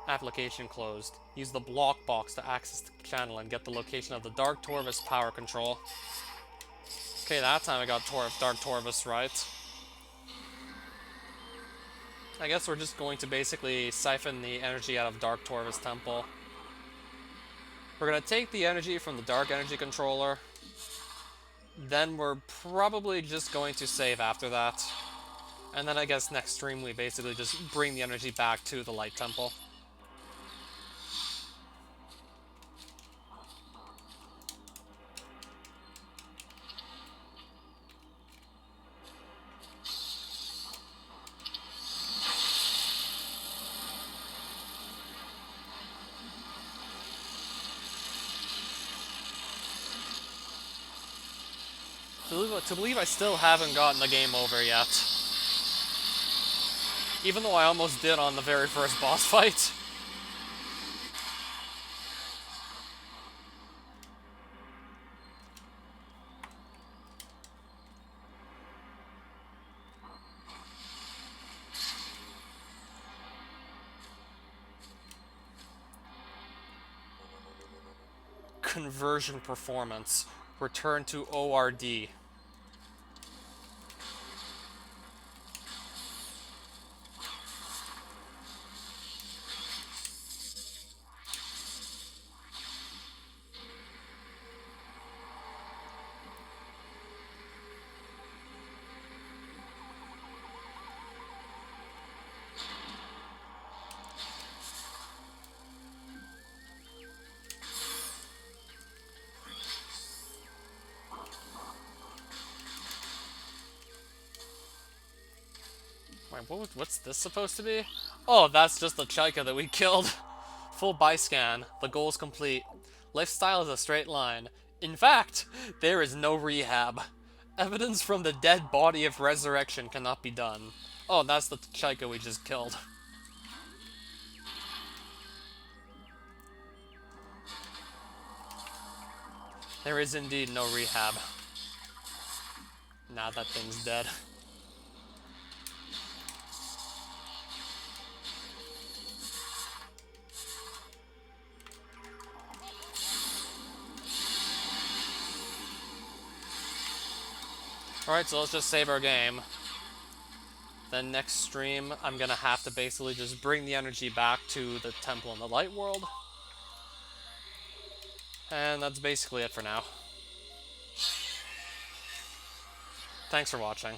Application closed. Use the block box to access the channel and get the location of the Dark Torvus power control. Okay, that time I got Dark Torvus right. I guess we're just going to basically siphon the energy out of Dark Torvus Temple. We're going to take the energy from the Dark Energy Controller. Then we're probably just going to save after that. And then I guess next stream we basically just bring the energy back to the Light Temple. To believe I still haven't gotten the game over yet. Even though I almost did on the very first boss fight. Conversion performance. Return to ORD. Wait, what's this supposed to be? Oh, that's just the Chaika that we killed. Full buy scan. The goal is complete. Lifestyle is a straight line. In fact, there is no rehab. Evidence from the dead body of resurrection cannot be done. Oh, that's the Chaika we just killed. There is indeed no rehab. Now that thing's dead. Alright, so let's just save our game. Then next stream, I'm gonna have to basically just bring the energy back to the temple in the light world. And that's basically it for now. Thanks for watching.